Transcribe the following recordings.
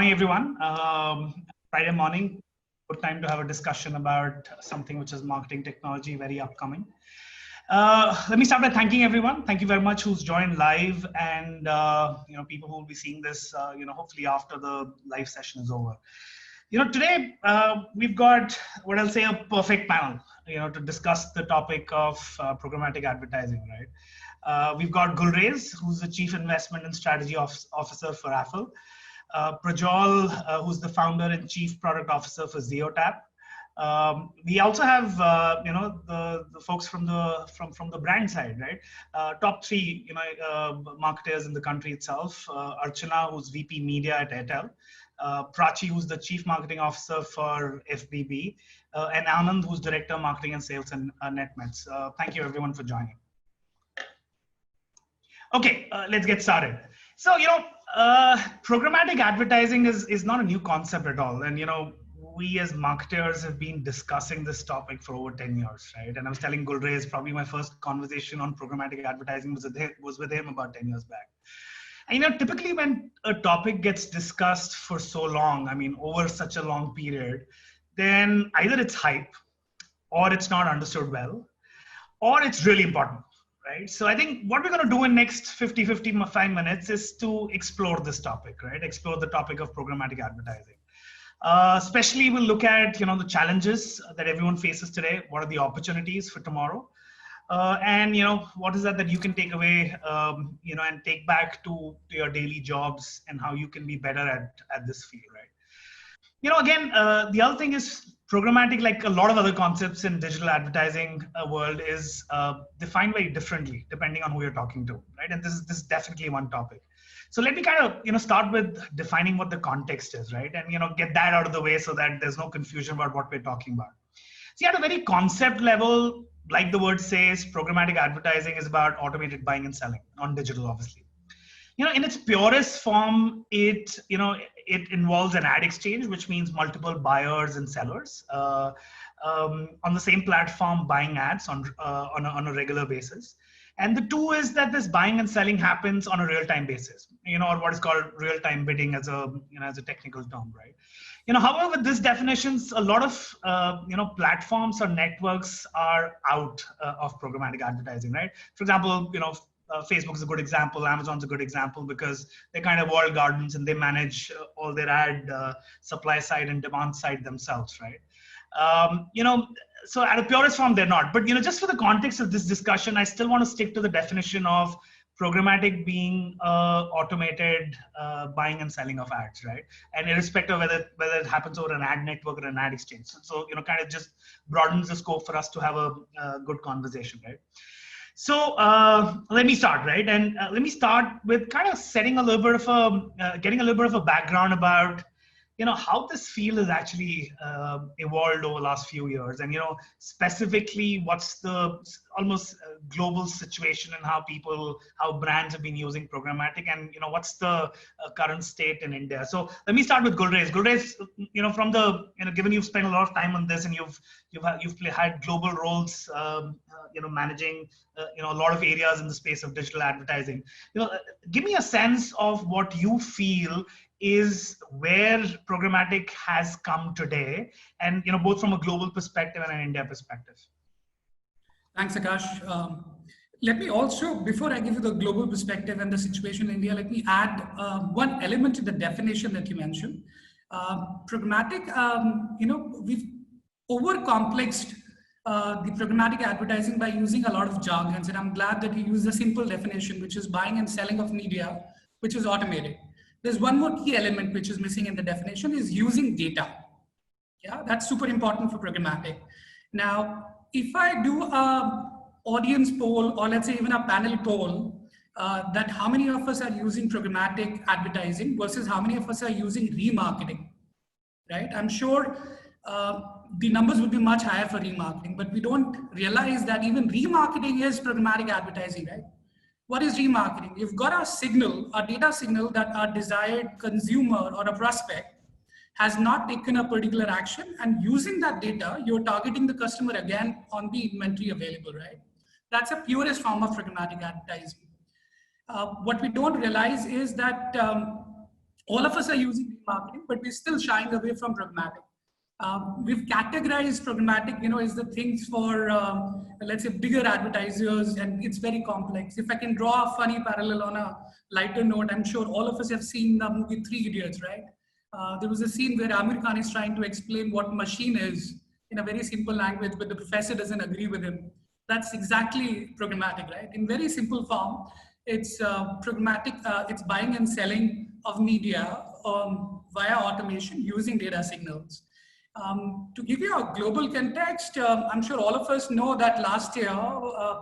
morning, everyone. Friday morning, good time to have a discussion about something which is marketing technology, very upcoming. Let me start by thanking everyone. Thank you very much who's joined live, and people who will be seeing this, hopefully after the live session is over. Today we've got what I'll say a perfect panel, to discuss the topic of programmatic advertising, right? We've got Gulrez, who's the Chief Investment and Strategy Officer for Artel. Prajwal, who's the founder and chief product officer for Zeotap. We also have the folks from the brand side, right? Top three marketers in the country itself. Archana, who's VP Media at Artel. Prachi, who's the chief marketing officer for FBB, and Anand, who's director of marketing and sales and NetMeds. Thank you everyone for joining. Okay, let's get started. So, programmatic advertising is not a new concept at all. And, we as marketers have been discussing this topic for over 10 years, right? And I was telling Gulrez, probably my first conversation on programmatic advertising was with him about 10 years back. And, typically when a topic gets discussed for so long, over such a long period, then either it's hype or it's not understood well, or it's really important. Right. So I think what we're going to do in next 55 minutes is to explore this topic, right? Explore the topic of programmatic advertising. Especially we'll look at, the challenges that everyone faces today. What are the opportunities for tomorrow? And, what is that you can take away, and take back to your daily jobs and how you can be better at this field, right? Again, the other thing is programmatic, like a lot of other concepts in digital advertising world, is defined very differently depending on who you're talking to, right? And this is definitely one topic. So let me kind of start with defining what the context is, right? And get that out of the way so that there's no confusion about what we're talking about. See, at a very concept level, like the word says, programmatic advertising is about automated buying and selling on digital, obviously. In its purest form, it involves an ad exchange, which means multiple buyers and sellers on the same platform buying ads on a regular basis. And the two is that this buying and selling happens on a real-time basis, or what is called real-time bidding as a technical term, right? However, this definitions, a lot of platforms or networks are out of programmatic advertising, right? For example, Facebook is a good example. Amazon's a good example because they're kind of walled gardens and they manage all their ad supply side and demand side themselves, right? So at a purest form, they're not. But just for the context of this discussion, I still want to stick to the definition of programmatic being automated buying and selling of ads, right? And irrespective of whether it happens over an ad network or an ad exchange. So kind of just broadens the scope for us to have a good conversation, right? So let me start, right? And let me start with kind of setting a little bit of getting a little bit of a background about, how this field has actually evolved over the last few years, and specifically what's the almost global situation and how brands have been using programmatic, and what's the current state in India. So let me start with Gulrez. Gulrez, from the given you've spent a lot of time on this and you've had global roles, managing a lot of areas in the space of digital advertising. Give me a sense of what you feel is where programmatic has come today, and both from a global perspective and an India perspective. Thanks, Akash. Let me also, before I give you the global perspective and the situation in India, let me add one element to the definition that you mentioned. Programmatic, we've over-complexed the programmatic advertising by using a lot of jargons, and I'm glad that you used a simple definition, which is buying and selling of media, which is automated. There's one more key element which is missing in the definition, is using data. Yeah, that's super important for programmatic. Now, if I do a audience poll, or let's say even a panel poll, that how many of us are using programmatic advertising versus how many of us are using remarketing, right? I'm sure the numbers would be much higher for remarketing, but we don't realize that even remarketing is programmatic advertising, right? What is remarketing? You've got a signal, a data signal, that our desired consumer or a prospect has not taken a particular action, and using that data, you're targeting the customer again on the inventory available, right? That's a purest form of programmatic advertising. What we don't realize is that All of us are using marketing, but we're still shying away from programmatic. We've categorized programmatic, as the things for, let's say, bigger advertisers, and it's very complex. If I can draw a funny parallel on a lighter note, I'm sure all of us have seen the movie Three Idiots, right? There was a scene where Amir Khan is trying to explain what machine is in a very simple language, but the professor doesn't agree with him. That's exactly programmatic, right? In very simple form, it's programmatic, it's buying and selling of media via automation using data signals. To give you a global context, I'm sure all of us know that last year,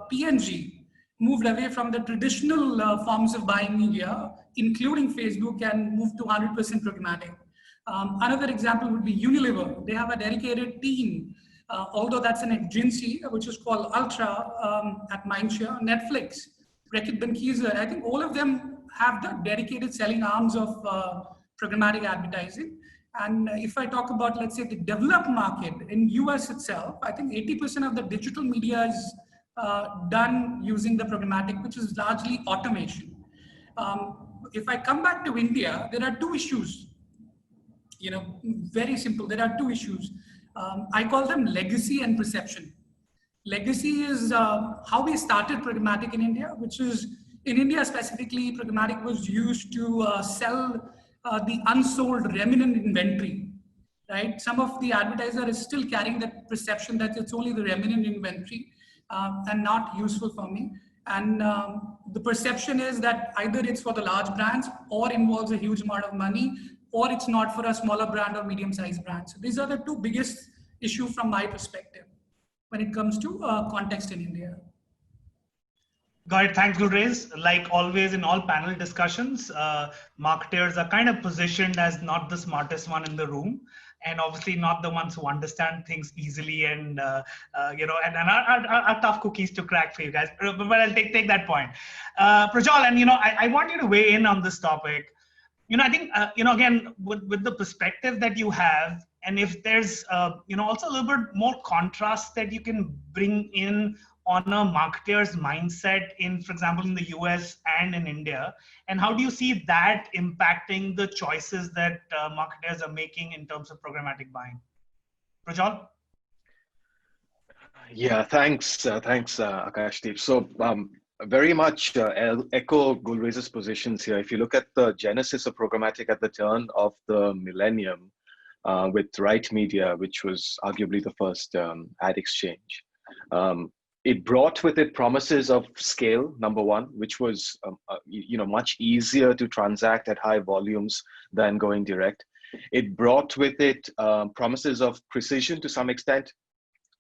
P&G moved away from the traditional forms of buying media, including Facebook, and moved to 100% programmatic. Another example would be Unilever. They have a dedicated team, although that's an agency, which is called Ultra at Mindshare. Netflix, Reckitt Benckiser, I think all of them have the dedicated selling arms of programmatic advertising. And if I talk about, let's say, the developed market in US itself, I think 80% of the digital media is done using the programmatic, which is largely automation. If I come back to India, there are two issues. Very simple. There are two issues. I call them legacy and perception. Legacy is how we started programmatic in India, which is in India specifically, programmatic was used to sell the unsold remnant inventory, right? Some of the advertiser is still carrying that perception that it's only the remnant inventory and not useful for me. And the perception is that either it's for the large brands or involves a huge amount of money, or it's not for a smaller brand or medium-sized brand. So these are the two biggest issues from my perspective when it comes to context in India. Got it. Thanks, Gulrez. Like always in all panel discussions, marketers are kind of positioned as not the smartest one in the room, and obviously not the ones who understand things easily and and are tough cookies to crack for you guys. But I'll take that point. Prajwal, and I want you to weigh in on this topic. I think again with the perspective that you have, and if there's also a little bit more contrast that you can bring in on a marketer's mindset in, for example, in the US and in India, and how do you see that impacting the choices that marketers are making in terms of programmatic buying? Prajwal? Yeah, thanks, Akashdeep. So very much echo Gulrez's positions here. If you look at the genesis of programmatic at the turn of the millennium with Right Media, which was arguably the first ad exchange, it brought with it promises of scale, number one, which was much easier to transact at high volumes than going direct. It brought with it promises of precision to some extent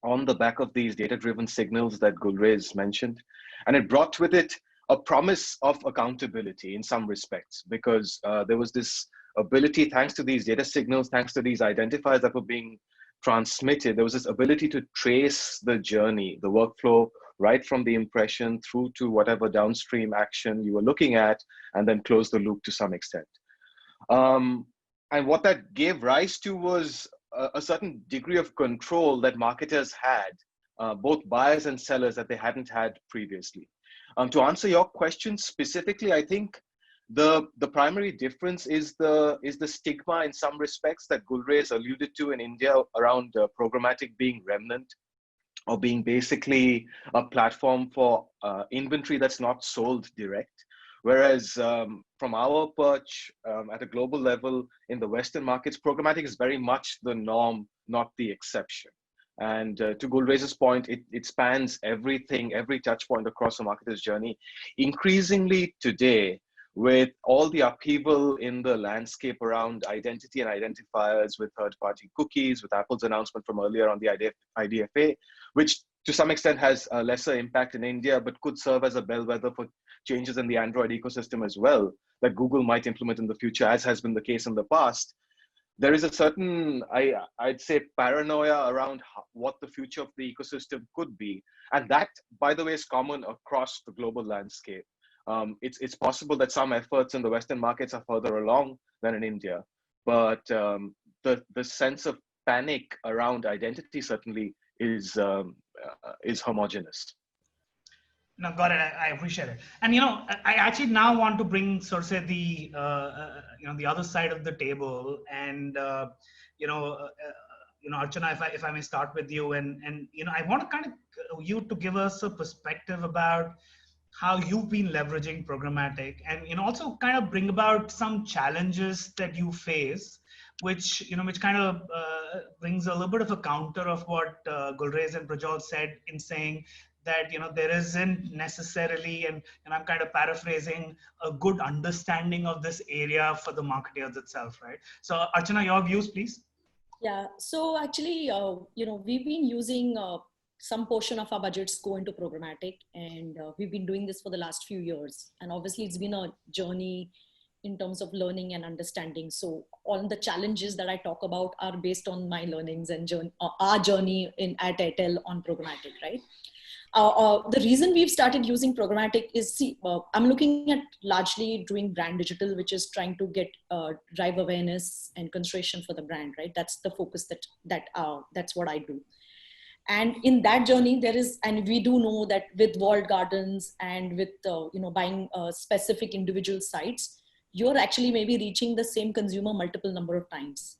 on the back of these data-driven signals that Gulrez mentioned. And it brought with it a promise of accountability in some respects, because there was this ability, thanks to these data signals, thanks to these identifiers that were being transmitted, there was this ability to trace the journey, the workflow, right from the impression through to whatever downstream action you were looking at, and then close the loop to some extent. And what that gave rise to was a certain degree of control that marketers had, both buyers and sellers, that they hadn't had previously. To answer your question specifically, I think the primary difference is the stigma in some respects that Gulrez alluded to in India around programmatic being remnant, or being basically a platform for inventory that's not sold direct. Whereas from our perch at a global level in the Western markets, programmatic is very much the norm, not the exception. And to Gulrez's point, it spans everything, every touch point across a marketer's journey. Increasingly today, with all the upheaval in the landscape around identity and identifiers, with third-party cookies, with Apple's announcement from earlier on the IDFA, which to some extent has a lesser impact in India, but could serve as a bellwether for changes in the Android ecosystem as well, that Google might implement in the future, as has been the case in the past. There is a certain, I'd say, paranoia around what the future of the ecosystem could be. And that, by the way, is common across the global landscape. It's possible that some efforts in the Western markets are further along than in India, but the sense of panic around identity certainly is homogenous. No, got it. I appreciate it. And I actually now want to bring sort of say the other side of the table, and you know, uh, Archana, if I may start with you, and I want to kind of you to give us a perspective about how you've been leveraging programmatic, and also kind of bring about some challenges that you face, which kind of brings a little bit of a counter of what Gulrez and Prajwal said, in saying that there isn't necessarily, and I'm kind of paraphrasing, a good understanding of this area for the marketeers itself, right? So Archana, your views, please. Yeah, so actually, we've been using some portion of our budgets go into programmatic, and we've been doing this for the last few years. And obviously, it's been a journey in terms of learning and understanding. So all the challenges that I talk about are based on my learnings and our journey at Artel on programmatic, right? The reason we've started using programmatic is, I'm looking at largely doing brand digital, which is trying to get drive awareness and consideration for the brand, right? That's the focus that's what I do. And in that journey, and we do know that with walled gardens and with buying specific individual sites, you're actually maybe reaching the same consumer multiple number of times.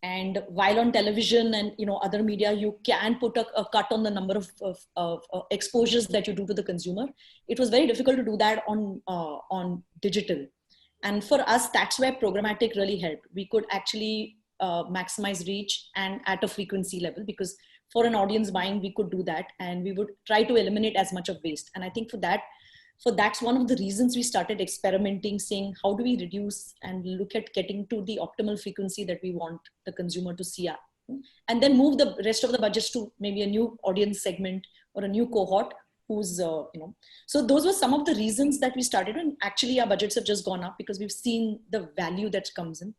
And while on television and other media, you can put a cut on the number of exposures that you do to the consumer. It was very difficult to do that on digital. And for us, that's where programmatic really helped. We could actually maximize reach and at a frequency level, because for an audience buying, we could do that, and we would try to eliminate as much of waste. And I think that's one of the reasons we started experimenting, saying how do we reduce and look at getting to the optimal frequency that we want the consumer to see at, and then move the rest of the budgets to maybe a new audience segment or a new cohort who's, so those were some of the reasons that we started. And actually our budgets have just gone up because we've seen the value that comes in.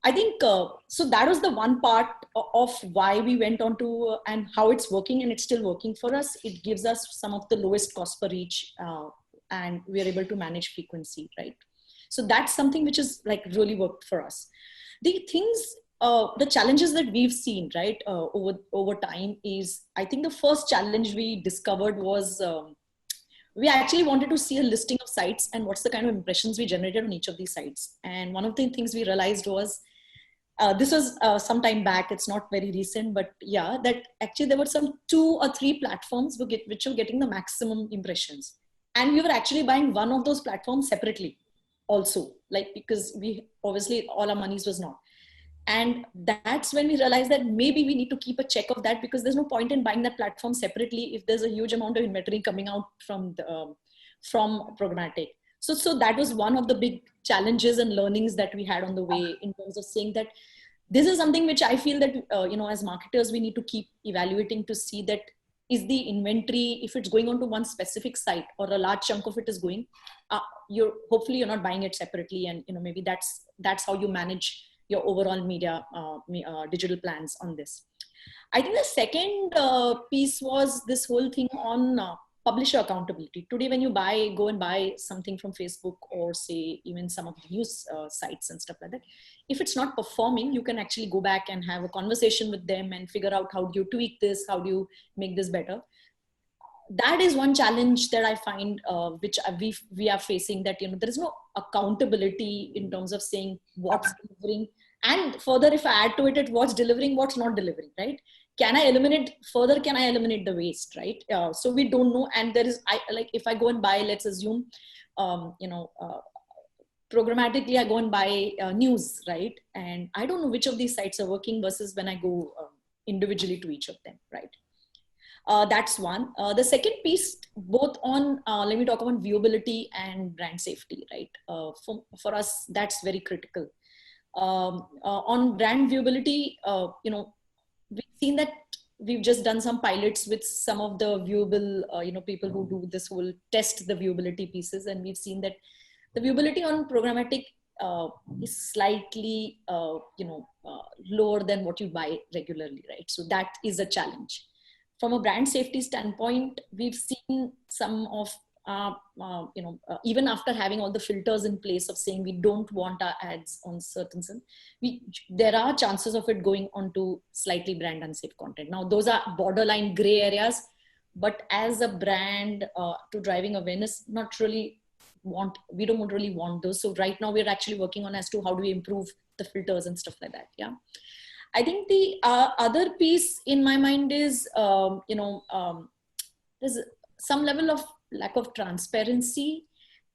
I think, so that was the one part of why we went on to and how it's working, and it's still working for us. It gives us some of the lowest cost per reach, and we are able to manage frequency, right? So that's something which is like really worked for us. The things, the challenges that we've seen, right, over time is, I think the first challenge we discovered was, we actually wanted to see a listing of sites and what's the kind of impressions we generated on each of these sites. And one of the things we realized was, this was some time back, it's not very recent, but yeah, that actually there were some 2 or 3 platforms which were getting the maximum impressions. And we were actually buying one of those platforms separately also, like, because we obviously all our monies was not. And that's when we realized that maybe we need to keep a check of that, because there's no point in buying that platform separately if there's a huge amount of inventory coming out from programmatic. So that was one of the big challenges and learnings that we had on the way, in terms of saying that this is something which I feel that, as marketers, we need to keep evaluating to see that is the inventory, if it's going onto one specific site or a large chunk of it is going, hopefully you're not buying it separately. And, maybe that's how you manage your overall media, digital plans on this. I think the second piece was this whole thing on publisher accountability. Today, when you go and buy something from Facebook, or say even some of the news sites and stuff like that, if it's not performing, you can actually go back and have a conversation with them and figure out how do you tweak this, how do you make this better. That is one challenge that I find, which we are facing, that there is no accountability in terms of saying what's delivering, and further, if I add to it, what's delivering, what's not delivering, right? Can I eliminate the waste, right? So we don't know. And there is, if I go and buy, let's assume, programmatically, I go and buy news, right? And I don't know which of these sites are working versus when I go individually to each of them, right? That's one. The second piece, both on, let me talk about viewability and brand safety, right? For us, that's very critical. On brand viewability, we've seen that we've just done some pilots with some of the viewable, people who do this whole test the viewability pieces. And we've seen that the viewability on programmatic is slightly, lower than what you buy regularly, right? So that is a challenge. From a brand safety standpoint, we've seen some of, even after having all the filters in place of saying we don't want our ads on certain, there are chances of it going onto slightly brand unsafe content. Now, those are borderline gray areas, but as a brand to driving awareness, we don't really want those. So right now we're actually working on as to how do we improve the filters and stuff like that. Yeah. I think the other piece in my mind is, there's some level of lack of transparency.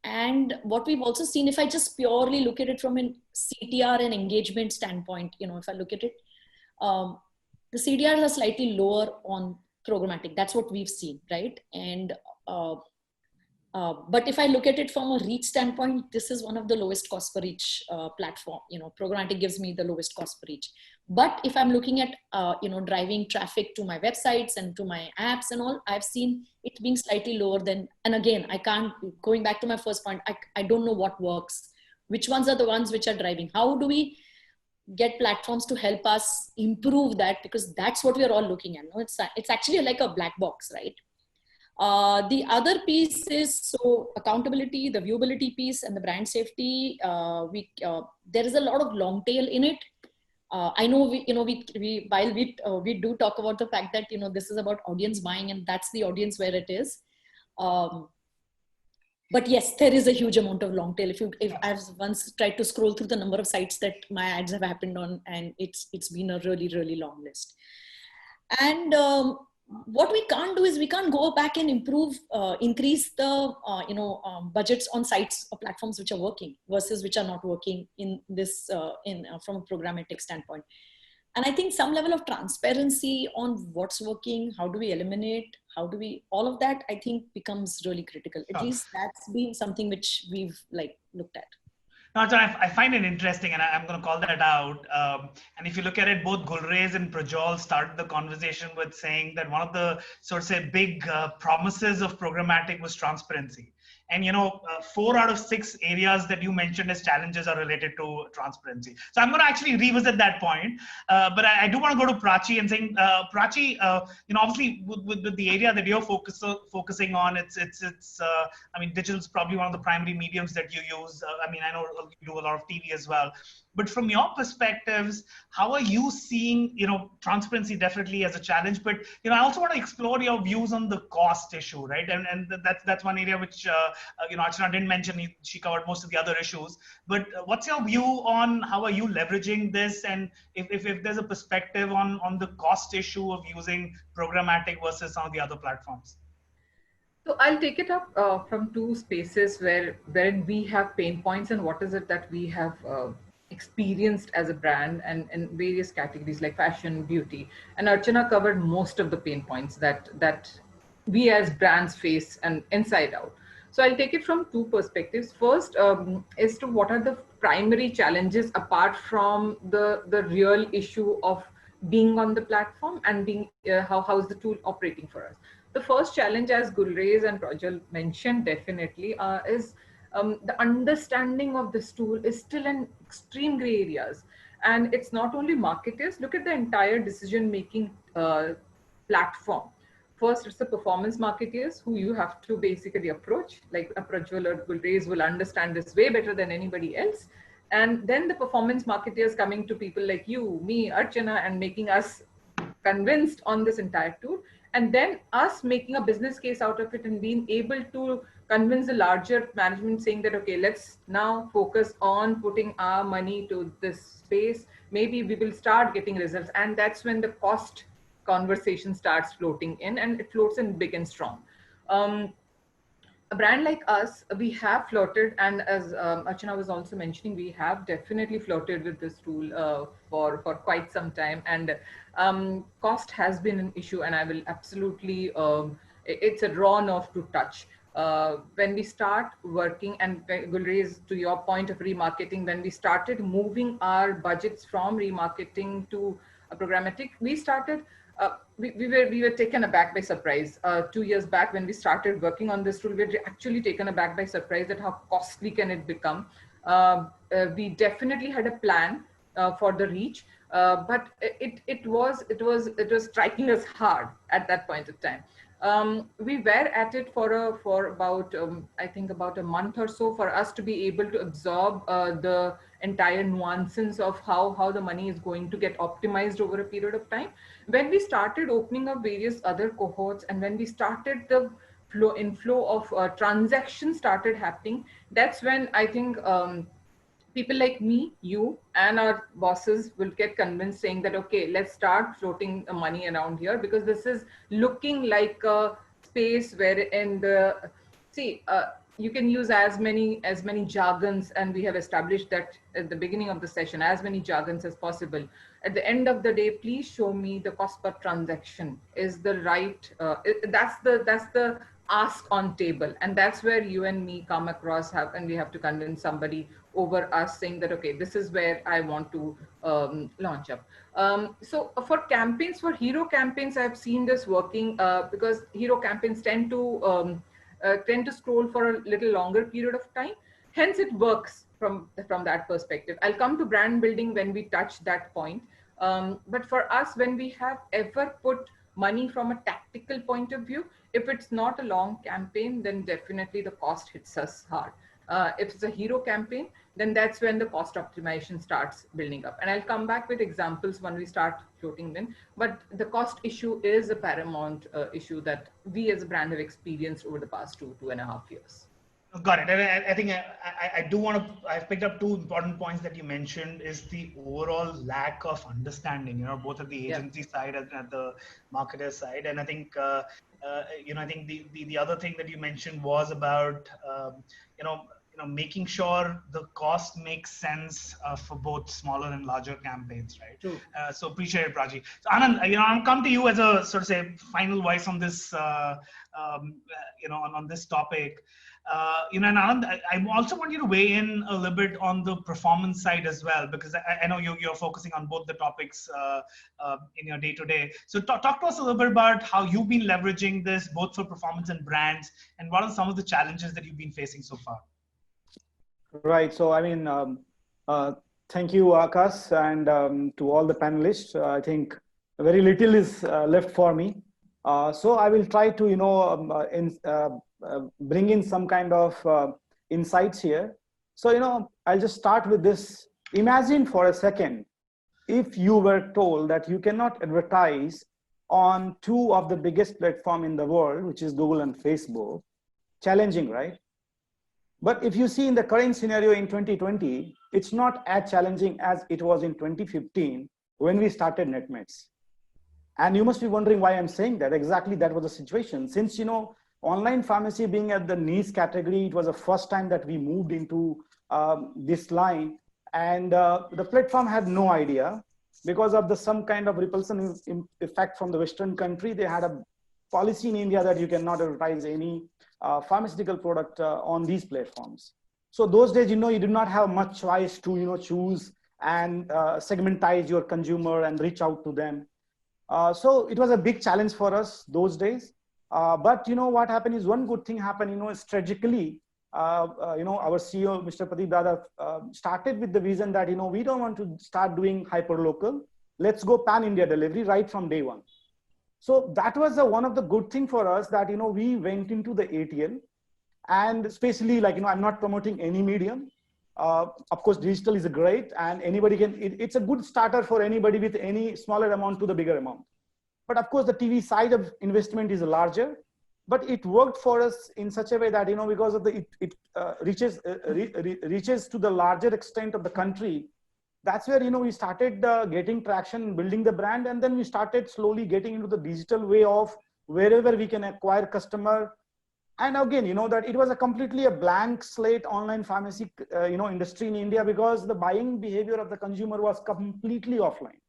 And what we've also seen, if I just purely look at it from a CTR and engagement standpoint, if I look at it, the CDRs are slightly lower on programmatic. That's what we've seen, right? And but if I look at it from a reach standpoint, this is one of the lowest cost per reach platform. Programmatic gives me the lowest cost per reach. But if I'm looking at driving traffic to my websites and to my apps and all, I've seen it being slightly lower than. And again, going back to my first point, I don't know what works. Which ones are the ones which are driving? How do we get platforms to help us improve that? Because that's what we're all looking at. No, it's actually like a black box, right? The other piece is accountability, the viewability piece, and the brand safety. There is a lot of long tail in it. I know we do talk about the fact that this is about audience buying, and that's the audience where it is. But yes, there is a huge amount of long tail. If I've once tried to scroll through the number of sites that my ads have happened on, and it's been a really, really long list. And what we can't do is we can't go back and increase the budgets on sites or platforms which are working versus which are not working in this from a programmatic standpoint. And I think some level of transparency on what's working, how do we eliminate, all of that, I think becomes really critical. At least that's been something which we've looked at. No, John, I find it interesting, and I'm going to call that out. And if you look at it, both Gulrez and Prajwal started the conversation with saying that one of the big promises of programmatic was transparency. And 4 out of 6 areas that you mentioned as challenges are related to transparency. So I'm going to actually revisit that point. But I do want to go to Prachi and saying, Prachi, obviously with the area that you're focusing on, I mean, digital is probably one of the primary mediums that you use. I mean, I know you do a lot of TV as well. But from your perspectives, how are you seeing, transparency definitely as a challenge, but, I also want to explore your views on the cost issue, right? And that's one area which, Archana didn't mention. She covered most of the other issues, but what's your view on how are you leveraging this? And if there's a perspective on the cost issue of using programmatic versus some of the other platforms? So I'll take it up from 2 spaces wherein we have pain points and what is it that we have experienced as a brand and in various categories like fashion, beauty. And Archana covered most of the pain points that we as brands face and inside out. So I'll take it from 2 perspectives. First, is to what are the primary challenges apart from the real issue of being on the platform and being how is the tool operating for us. The first challenge, as Gulrez and Prajwal mentioned, definitely is the understanding of this tool is still in extreme gray areas. And it's not only marketers. Look at the entire decision-making platform. First, it's the performance marketers who you have to basically approach, like Prajwal or Gulrez will understand this way better than anybody else. And then the performance marketers coming to people like you, me, Archana, and making us convinced on this entire tool. And then us making a business case out of it and being able to convince the larger management saying that, okay, let's now focus on putting our money to this space. Maybe we will start getting results. And that's when the cost conversation starts floating in, and it floats in big and strong. A brand like us, we have flirted, and as Archana was also mentioning, we have definitely flirted with this tool for quite some time, and cost has been an issue, and I will absolutely, it's a raw nerve to touch. When we start working, and Gulrez, to your point of remarketing, when we started moving our budgets from remarketing to programmatic, we started, we were taken aback by surprise. 2 years back, when we started working on this tool, we were actually taken aback by surprise at how costly can it become. We definitely had a plan for the reach, but it was striking us hard at that point of time. We were at it for about I think about a month or so for us to be able to absorb the entire nuances of how the money is going to get optimized over a period of time. When we started opening up various other cohorts, and when we started the inflow of transactions started happening, that's when I think people like me, you, and our bosses will get convinced, saying that, okay, let's start floating money around here, because this is looking like a space wherein you can use as many jargons, and we have established that at the beginning of the session, as many jargons as possible. At the end of the day, please show me the cost per transaction is the right. That's the ask on table, and that's where you and me come across, and we have to convince somebody over us, saying that, okay, this is where I want to launch up. So for campaigns, for hero campaigns, I've seen this working because hero campaigns tend to scroll for a little longer period of time. Hence, it works from that perspective. I'll come to brand building when we touch that point. But for us, when we have ever put money from a tactical point of view, if it's not a long campaign, then definitely the cost hits us hard. If it's a hero campaign, then that's when the cost optimization starts building up. And I'll come back with examples when we start floating them. But the cost issue is a paramount issue that we as a brand have experienced over the past 2.5 years. Got it. And I think I do want to, I've picked up two important points that you mentioned is the overall lack of understanding, both at the agency side and at the marketer side. And I think, I think the other thing that you mentioned was about, making sure the cost makes sense for both smaller and larger campaigns, right? True. So appreciate it, Prachi. So Anand, I'll come to you as a sort of say final voice on this, on this topic. And Anand, I also want you to weigh in a little bit on the performance side as well, because I know you're focusing on both the topics in your day-to-day. So talk to us a little bit about how you've been leveraging this both for performance and brands, and what are some of the challenges that you've been facing so far? Right. So, I mean, thank you, Akash, and to all the panelists. I think very little is left for me. So I will try to, bring in some kind of insights here. So, I'll just start with this. Imagine for a second, if you were told that you cannot advertise on two of the biggest platforms in the world, which is Google and Facebook. Challenging, right? But if you see in the current scenario in 2020, it's not as challenging as it was in 2015 when we started NetMeds. And you must be wondering why I'm saying that. Exactly, that was the situation. Since, online pharmacy being at the niche category, it was the first time that we moved into this line. And the platform had no idea because of some kind of repulsion effect from the Western country. They had a policy in India that you cannot advertise any pharmaceutical product on these platforms. So those days, you did not have much choice to, choose and segmentize your consumer and reach out to them. So it was a big challenge for us those days. But what happened is one good thing happened, strategically, our CEO, Mr. Pradeep Dada, started with the vision that, we don't want to start doing hyper-local. Let's go pan-India delivery right from day one. So that was one of the good thing for us that, we went into the ATL, and especially I'm not promoting any medium. Of course, digital is great and anybody can, it's a good starter for anybody with any smaller amount to the bigger amount. But of course, the TV side of investment is larger, but it worked for us in such a way that, because of it reaches to the larger extent of the country. That's where, we started getting traction, building the brand. And then we started slowly getting into the digital way of wherever we can acquire customer. And again, that it was completely a blank slate online pharmacy, industry in India, because the buying behavior of the consumer was completely offline,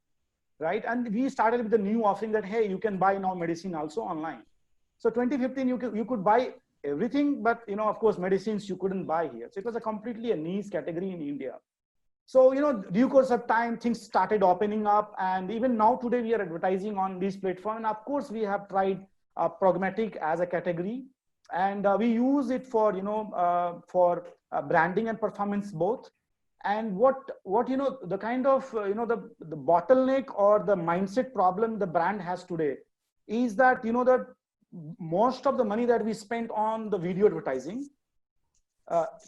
right? And we started with the new offering that, hey, you can buy now medicine also online. So 2015, you could buy everything, but, of course, medicines you couldn't buy here. So it was completely a niche category in India. So, due course of time, things started opening up. And even now today, we are advertising on this platform. And of course, we have tried Programmatic as a category. And we use it for, branding and performance both. And what the kind of, the bottleneck or the mindset problem the brand has today is that, most of the money that we spent on the video advertising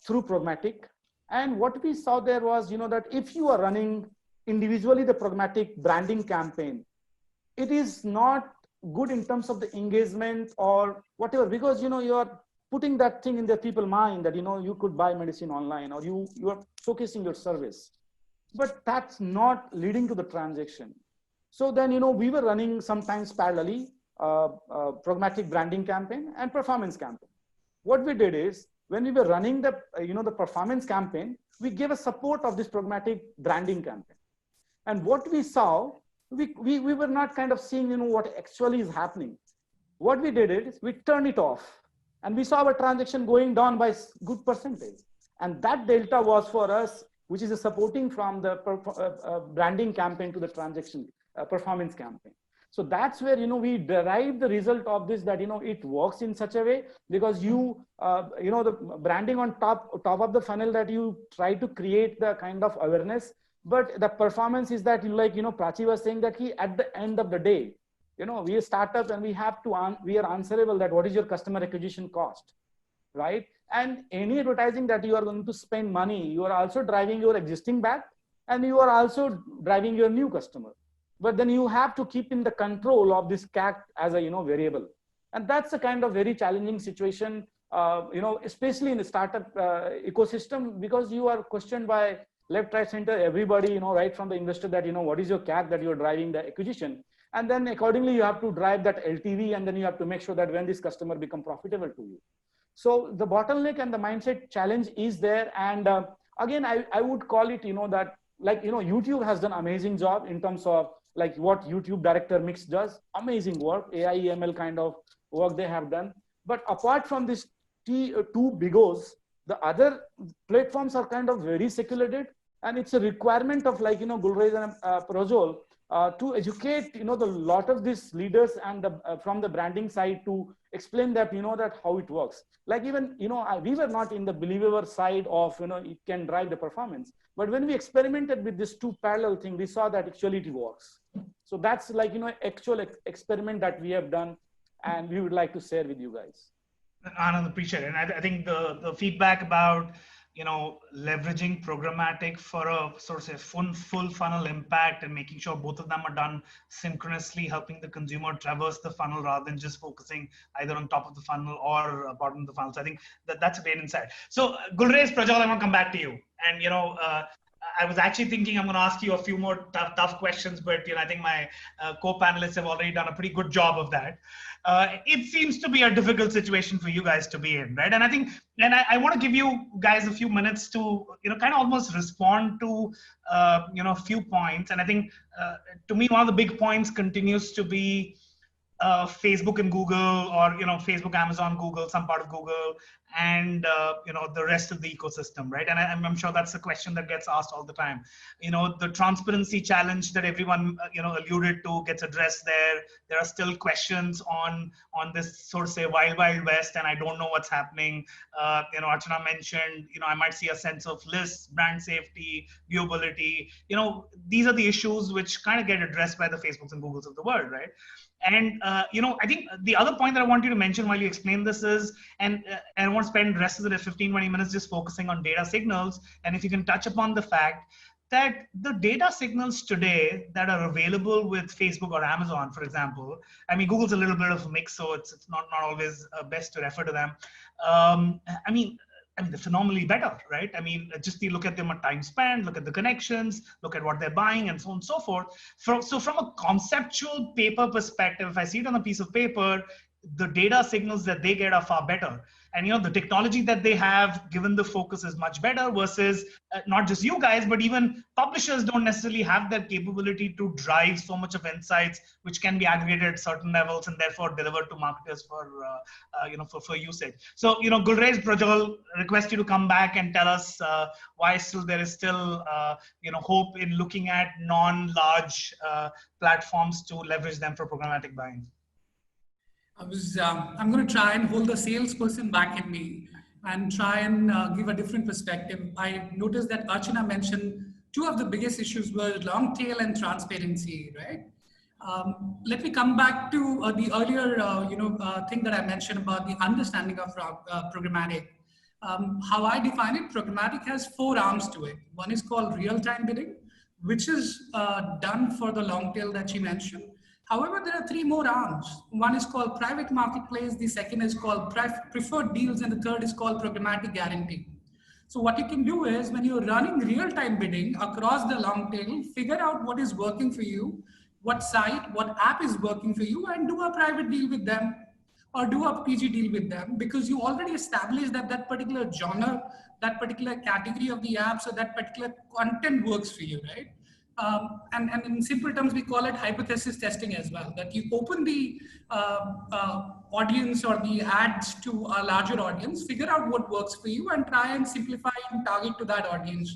through programmatic. And what we saw there was, that if you are running individually the programmatic branding campaign, it is not good in terms of the engagement or whatever, because, you are putting that thing in the people's mind that, you could buy medicine online, or you are showcasing your service, but that's not leading to the transaction. So then, we were running sometimes parallelly programmatic branding campaign and performance campaign. What we did is, when we were running the, the performance campaign, we gave a support of this programmatic branding campaign. And what we saw, we were not kind of seeing, what actually is happening. What we did is we turned it off, and we saw our transaction going down by good percentage. And that delta was for us, which is a supporting from the branding campaign to the transaction performance campaign. So that's where, we derive the result of this, that, it works in such a way, because the branding on top of the funnel, that you try to create the kind of awareness, but the performance is that, Prachi was saying that at the end of the day, we are startup and we are answerable that what is your customer acquisition cost, right? And any advertising that you are going to spend money, you are also driving your existing back, and you are also driving your new customer. But then you have to keep in the control of this CAC as a variable, and that's a kind of very challenging situation, especially in the startup ecosystem, because you are questioned by left, right, center, everybody, right from the investor, that what is your CAC that you're driving the acquisition, and then accordingly you have to drive that LTV, and then you have to make sure that when this customer become profitable to you. So the bottleneck and the mindset challenge is there, and again I would call it that, like, YouTube has done amazing job in terms of like what YouTube director mix does, amazing work, AI ML kind of work they have done. But apart from this two bigos, the other platforms are kind of very seculated, and it's a requirement of, like, Gulrez and Prajol to educate, the lot of these leaders and from the branding side to explain that, that how it works. Like, even, we were not in the believer side of, it can drive the performance. But when we experimented with this two parallel thing, we saw that actually it works. So that's like, actual experiment that we have done, and we would like to share with you guys. Anand, appreciate it. And I think the feedback about, leveraging programmatic for a sort of full funnel impact and making sure both of them are done synchronously, helping the consumer traverse the funnel rather than just focusing either on top of the funnel or bottom of the funnel. So I think that's a great insight. So Gulrez, Prajal, I want to come back to you. And, I was actually thinking I'm going to ask you a few more tough questions, but I think my co-panelists have already done a pretty good job of that. It seems to be a difficult situation for you guys to be in, right? And I think, I want to give you guys a few minutes to, kind of almost respond to, a few points. And I think, to me, one of the big points continues to be Facebook and Google, or Facebook, Amazon, Google, some part of Google, and the rest of the ecosystem, right? And I'm sure that's a question that gets asked all the time. The transparency challenge that everyone alluded to gets addressed there. There are still questions on this sort of say wild west, and I don't know what's happening. Archana mentioned, I might see a sense of lists, brand safety, viewability. These are the issues which kind of get addressed by the Facebooks and Googles of the world, right? And, I think the other point that I want you to mention while you explain this is, and I want to spend the rest of the 15, 20 minutes just focusing on data signals. And if you can touch upon the fact that the data signals today that are available with Facebook or Amazon, for example, I mean, Google's a little bit of a mix, so it's not always best to refer to them. They're phenomenally better, right? I mean, just look at them at time spent, look at the connections, look at what they're buying, and so on and so forth. So from a conceptual paper perspective, if I see it on a piece of paper, the data signals that they get are far better. And the technology that they have, given the focus, is much better versus not just you guys, but even publishers don't necessarily have that capability to drive so much of insights, which can be aggregated at certain levels and therefore delivered to marketers for usage. So, Gulrez, Prajal, request you to come back and tell us why there is still hope in looking at non-large platforms to leverage them for programmatic buying. I'm going to try and hold the salesperson back in me and try and give a different perspective. I noticed that Archana mentioned two of the biggest issues were long tail and transparency, right? Let me come back to the earlier, thing that I mentioned about the understanding of programmatic. How I define it, programmatic has 4 arms to it. One is called real-time bidding, which is done for the long tail that you mentioned. However, there are 3 more arms. One is called private marketplace, the second is called preferred deals, and the third is called programmatic guarantee. So what you can do is when you're running real-time bidding across the long tail, figure out what is working for you, what site, what app is working for you, and do a private deal with them or do a PG deal with them, because you already established that that particular genre, that particular category of the apps or that particular content works for you, right? And in simple terms, we call it hypothesis testing as well, that you open the audience or the ads to a larger audience, figure out what works for you and try and simplify and target to that audience.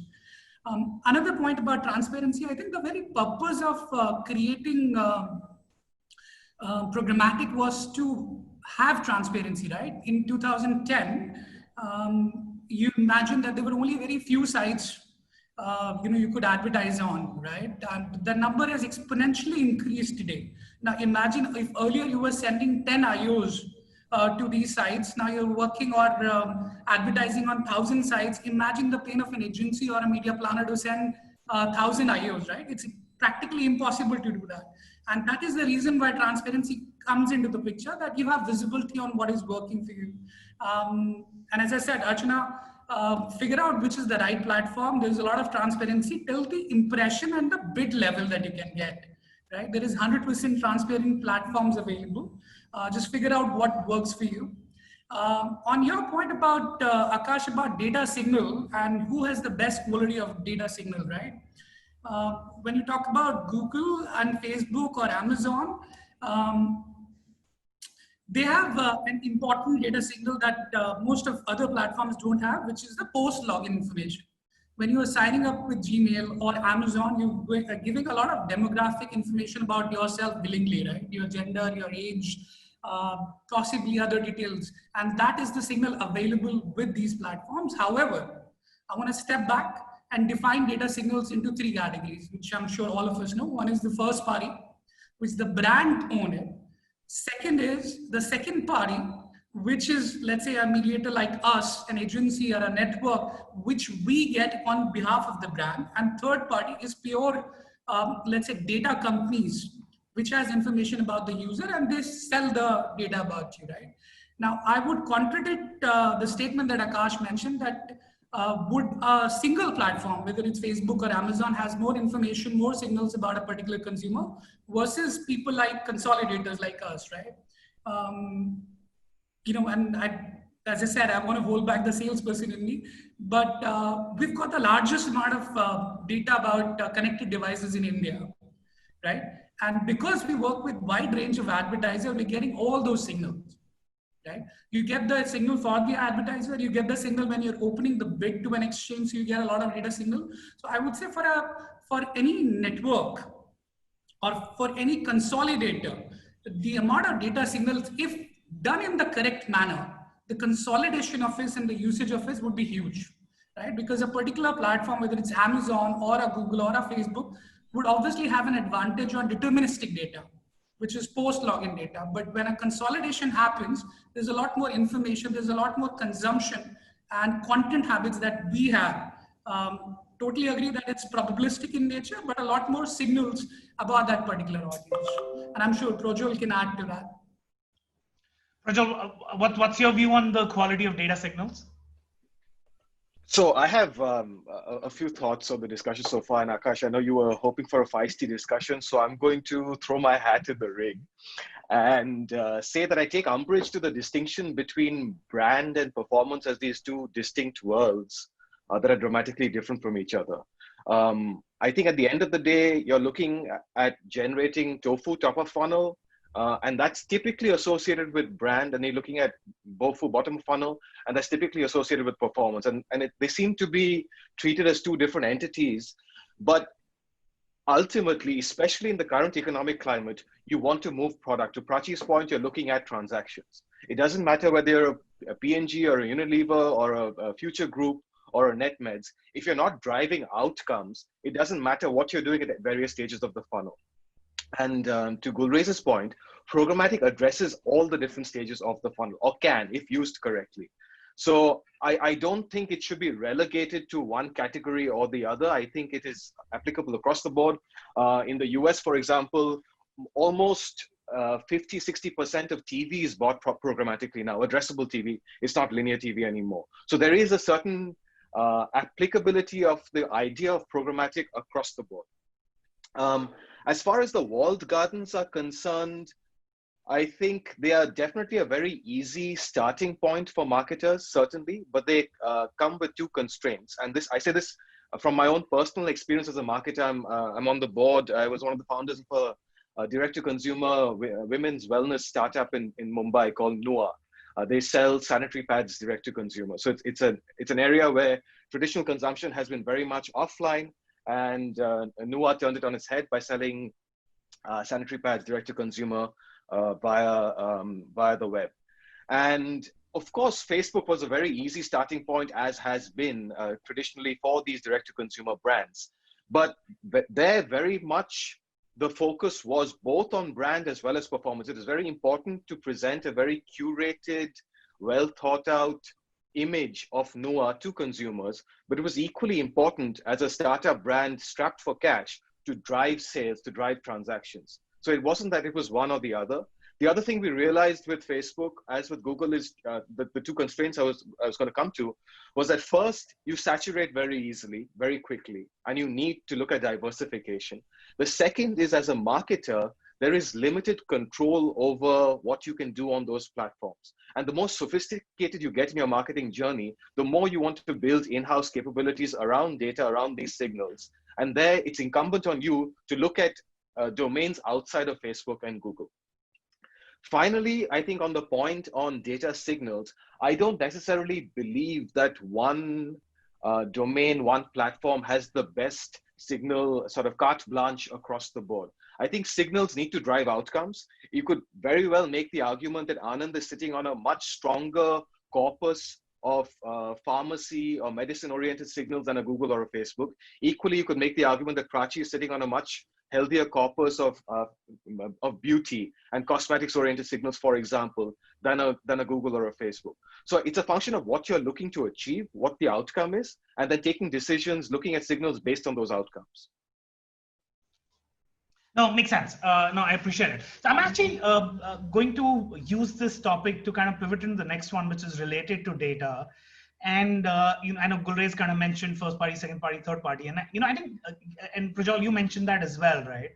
Another point about transparency, I think the very purpose of creating programmatic was to have transparency, right? In 2010, you imagine that there were only very few sites you could advertise on, right? And the number has exponentially increased today. Now imagine if earlier you were sending 10 IOs to these sites, now you're working or advertising on 1,000 sites. Imagine the pain of an agency or a media planner to send 1,000 IOs, right? It's practically impossible to do that. And that is the reason why transparency comes into the picture, that you have visibility on what is working for you. And as I said, Archana, figure out which is the right platform. There's a lot of transparency till the impression and the bid level that you can get, right? There is 100% transparent platforms available. Just figure out what works for you. On your point about, Akash, about data signal and who has the best quality of data signal, right? When you talk about Google and Facebook or Amazon, they have an important data signal that most of other platforms don't have, which is the post-login information. When you are signing up with Gmail or Amazon, you're giving a lot of demographic information about yourself willingly, right? Your gender, your age, possibly other details. And that is the signal available with these platforms. However, I want to step back and define data signals into 3 categories, which I'm sure all of us know. One is the first party, which the brand owner. Second is the second party, which is, let's say, a mediator like us, an agency or a network, which we get on behalf of the brand. And third party is pure, let's say, data companies, which has information about the user and they sell the data about you, right? Now, I would contradict the statement that Akash mentioned that would a single platform, whether it's Facebook or Amazon, has more information, more signals about a particular consumer versus people like consolidators like us, right? And as I said, I want to hold back the salesperson in me, but we've got the largest amount of data about connected devices in India, right? And because we work with wide range of advertisers, we're getting all those signals. Right? You get the signal for the advertiser, you get the signal when you're opening the bid to an exchange, so you get a lot of data signal. So I would say for any network or for any consolidator, the amount of data signals, if done in the correct manner, the consolidation of this and the usage of this would be huge, right? Because a particular platform, whether it's Amazon or a Google or a Facebook, would obviously have an advantage on deterministic data, which is post-login data. But when a consolidation happens, there's a lot more information, there's a lot more consumption and content habits that we have. Totally agree that it's probabilistic in nature, but a lot more signals about that particular audience. And I'm sure Projol can add to that. Projol, what's your view on the quality of data signals? So I have a few thoughts on the discussion so far, and Akash, I know you were hoping for a feisty discussion, so I'm going to throw my hat in the ring and say that I take umbrage to the distinction between brand and performance as these 2 distinct worlds that are dramatically different from each other. I think at the end of the day, you're looking at generating tofu top of funnel, and that's typically associated with brand, and you're looking at Bofu bottom funnel, and that's typically associated with performance. And they seem to be treated as 2 different entities, but ultimately, especially in the current economic climate, you want to move product. To Prachi's point, you're looking at transactions. It doesn't matter whether you're a P&G or a Unilever or a Future Group or a NetMeds. If you're not driving outcomes, it doesn't matter what you're doing at various stages of the funnel. And to Gulrez's point, programmatic addresses all the different stages of the funnel, or can, if used correctly. So I don't think it should be relegated to one category or the other. I think it is applicable across the board. In the US, for example, almost 50–60% of TV is bought programmatically now, addressable TV. It's not linear TV anymore. So there is a certain applicability of the idea of programmatic across the board. As far as the walled gardens are concerned, I think they are definitely a very easy starting point for marketers, certainly, but they come with two constraints. And this, I say this from my own personal experience as a marketer. I'm on the board. I was one of the founders of a direct-to-consumer women's wellness startup in Mumbai called NUA. They sell sanitary pads direct-to-consumer. So it's an area where traditional consumption has been very much offline, and NUA turned it on its head by selling sanitary pads direct-to-consumer via the web. And of course, Facebook was a very easy starting point, as has been traditionally for these direct-to-consumer brands. But there very much the focus was both on brand as well as performance. It is very important to present a very curated, well thought out image of NUA to consumers, but it was equally important as a startup brand strapped for cash to drive sales, to drive transactions. So it wasn't that it was one or the other. The other thing we realized with Facebook, as with Google, is the two constraints I was going to come to, was that first, you saturate very easily, very quickly, and you need to look at diversification. The second is, as a marketer, there is limited control over what you can do on those platforms. And the more sophisticated you get in your marketing journey, the more you want to build in-house capabilities around data, around these signals. And there, it's incumbent on you to look at domains outside of Facebook and Google. Finally, I think on the point on data signals, I don't necessarily believe that one domain, one platform has the best signal, sort of carte blanche across the board. I think signals need to drive outcomes. You could very well make the argument that Anand is sitting on a much stronger corpus of pharmacy or medicine-oriented signals than a Google or a Facebook. Equally, you could make the argument that Prachi is sitting on a much healthier corpus of beauty and cosmetics-oriented signals, for example, than a Google or a Facebook. So it's a function of what you're looking to achieve, what the outcome is, and then taking decisions, looking at signals based on those outcomes. No, makes sense. No, I appreciate it. So I'm actually going to use this topic to kind of pivot into the next one, which is related to data. And I know Gulrez kind of mentioned first party, second party, third party, and I think, and Prajal, you mentioned that as well, right?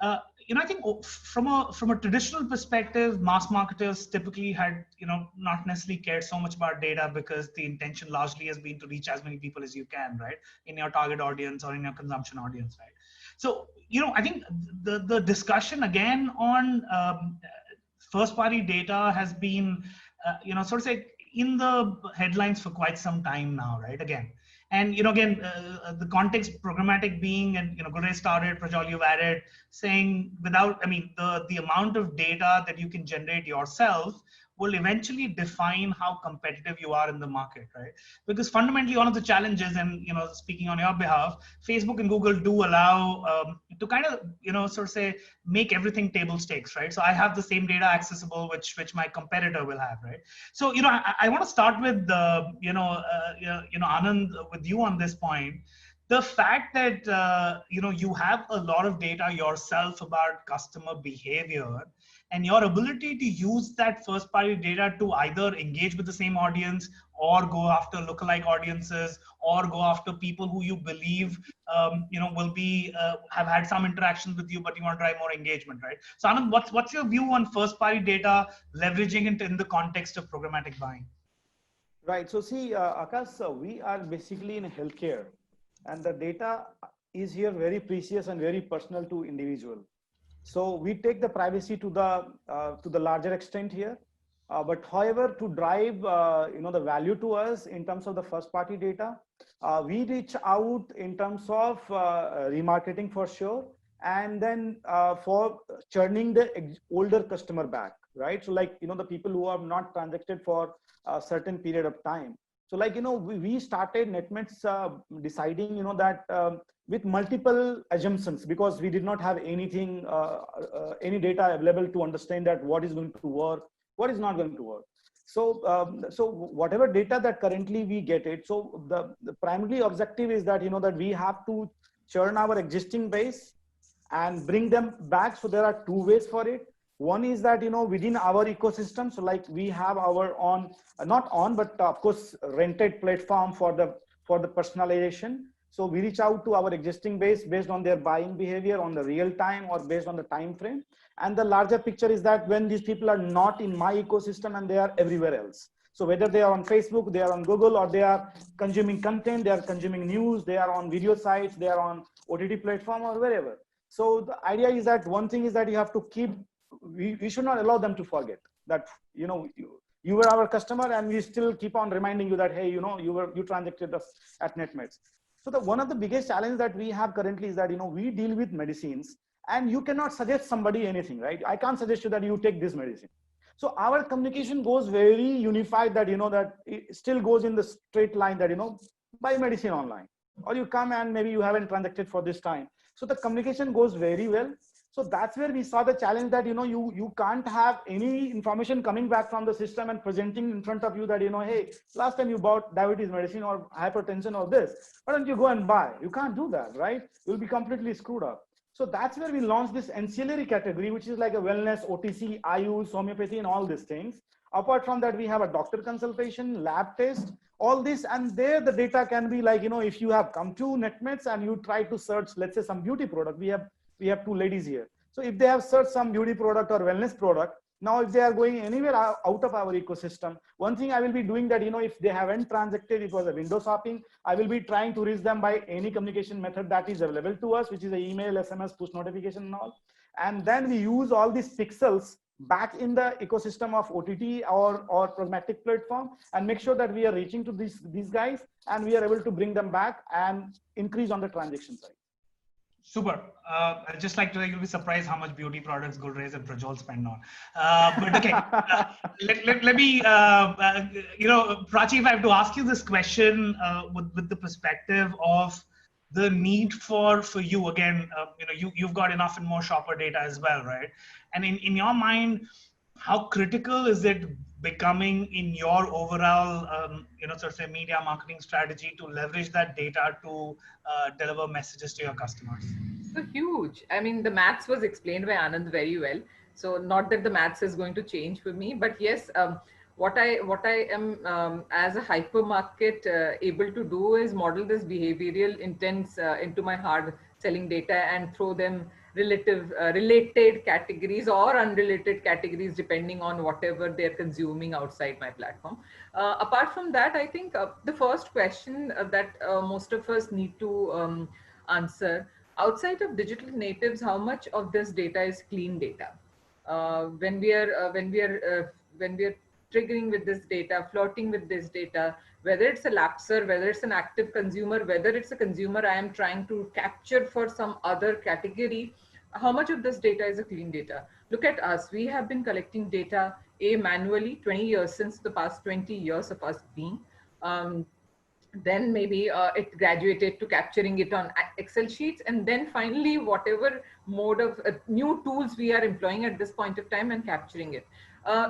I think from a traditional perspective, mass marketers typically had not necessarily cared so much about data, because the intention largely has been to reach as many people as you can, right, in your target audience or in your consumption audience, right? So I think the discussion again on first party data has been sort of say in the headlines for quite some time now, right? Again, and again, the context programmatic being, and Gulrez started, Prajal, you've added, saying the amount of data that you can generate yourself will eventually define how competitive you are in the market, right? Because fundamentally, one of the challenges, and speaking on your behalf, Facebook and Google do allow to kind of sort of say make everything table stakes, right? So I have the same data accessible which my competitor will have, right? So I want to start with Anand, with you on this point. The fact that you have a lot of data yourself about customer behavior, and your ability to use that first party data to either engage with the same audience, or go after lookalike audiences, or go after people who you believe will be have had some interaction with you, but you want to drive more engagement, right? So Anand, what's your view on first party data leveraging it in the context of programmatic buying? Right. So see, Akash, we are basically in healthcare, and the data is here very precious and very personal to individual. So we take the privacy to the larger extent here, but however, to drive the value to us in terms of the first party data, we reach out in terms of remarketing for sure, and then for churning the older customer back, right? So like the people who have not transacted for a certain period of time. So like we started Netmeds deciding that with multiple assumptions, because we did not have anything, any data available to understand that what is going to work, what is not going to work. So, so whatever data that currently we get it. So the primary objective is that, that we have to churn our existing base and bring them back. So there are two ways for it. One is that, within our ecosystem. So like we have our own, not on, but of course, rented platform for the personalization. So we reach out to our existing base based on their buying behavior on the real time or based on the time frame. And the larger picture is that when these people are not in my ecosystem and they are everywhere else. So whether they are on Facebook, they are on Google, or they are consuming content, they are consuming news, they are on video sites, they are on OTT platform or wherever. So the idea is that one thing is that you have to keep, we should not allow them to forget that, you were our customer and we still keep on reminding you that, hey, you transacted us at NetMeds. So one of the biggest challenges that we have currently is that, we deal with medicines and you cannot suggest somebody anything, right? I can't suggest you that you take this medicine. So our communication goes very unified that, that it still goes in the straight line that, buy medicine online, or you come and maybe you haven't transacted for this time. So the communication goes very well. So that's where we saw the challenge that, you can't have any information coming back from the system and presenting in front of you that, hey, last time you bought diabetes medicine or hypertension or this, why don't you go and buy? You can't do that, right? You'll be completely screwed up. So that's where we launched this ancillary category, which is like a wellness, OTC, Ayush, homeopathy, and all these things. Apart from that, we have a doctor consultation, lab test, all this, and there the data can be like, if you have come to NetMeds and you try to search, let's say, some beauty product. We have two ladies here. So if they have searched some beauty product or wellness product, now if they are going anywhere out of our ecosystem, one thing I will be doing that, if they haven't transacted, it was a window shopping, I will be trying to reach them by any communication method that is available to us, which is an email, SMS, push notification and all. And then we use all these pixels back in the ecosystem of OTT or Programmatic platform and make sure that we are reaching to these guys and we are able to bring them back and increase on the transaction side. Super. I'd just like to, you'll be surprised how much beauty products Gulrez and Prajol spend on. But okay, let me, Prachi, if I have to ask you this question with the perspective of the need for you, again, you've got enough and more shopper data as well, right? And in your mind, how critical is it becoming in your overall, sort of say media marketing strategy to leverage that data to deliver messages to your customers? So huge. I mean, the maths was explained by Anand very well. So not that the maths is going to change for me, but yes, what I am as a hypermarket able to do is model this behavioral intents into my hard selling data and throw them related categories or unrelated categories depending on whatever they're consuming outside my platform. Apart from that, I think the first question that most of us need to answer, outside of digital natives, how much of this data is clean data? When we are triggering with this data, flirting with this data, whether it's a lapser, whether it's an active consumer, whether it's a consumer I am trying to capture for some other category, how much of this data is a clean data? Look at us. We have been collecting data manually 20 years, since the past 20 years of us being. Then maybe it graduated to capturing it on Excel sheets, and then finally whatever mode of new tools we are employing at this point of time and capturing it.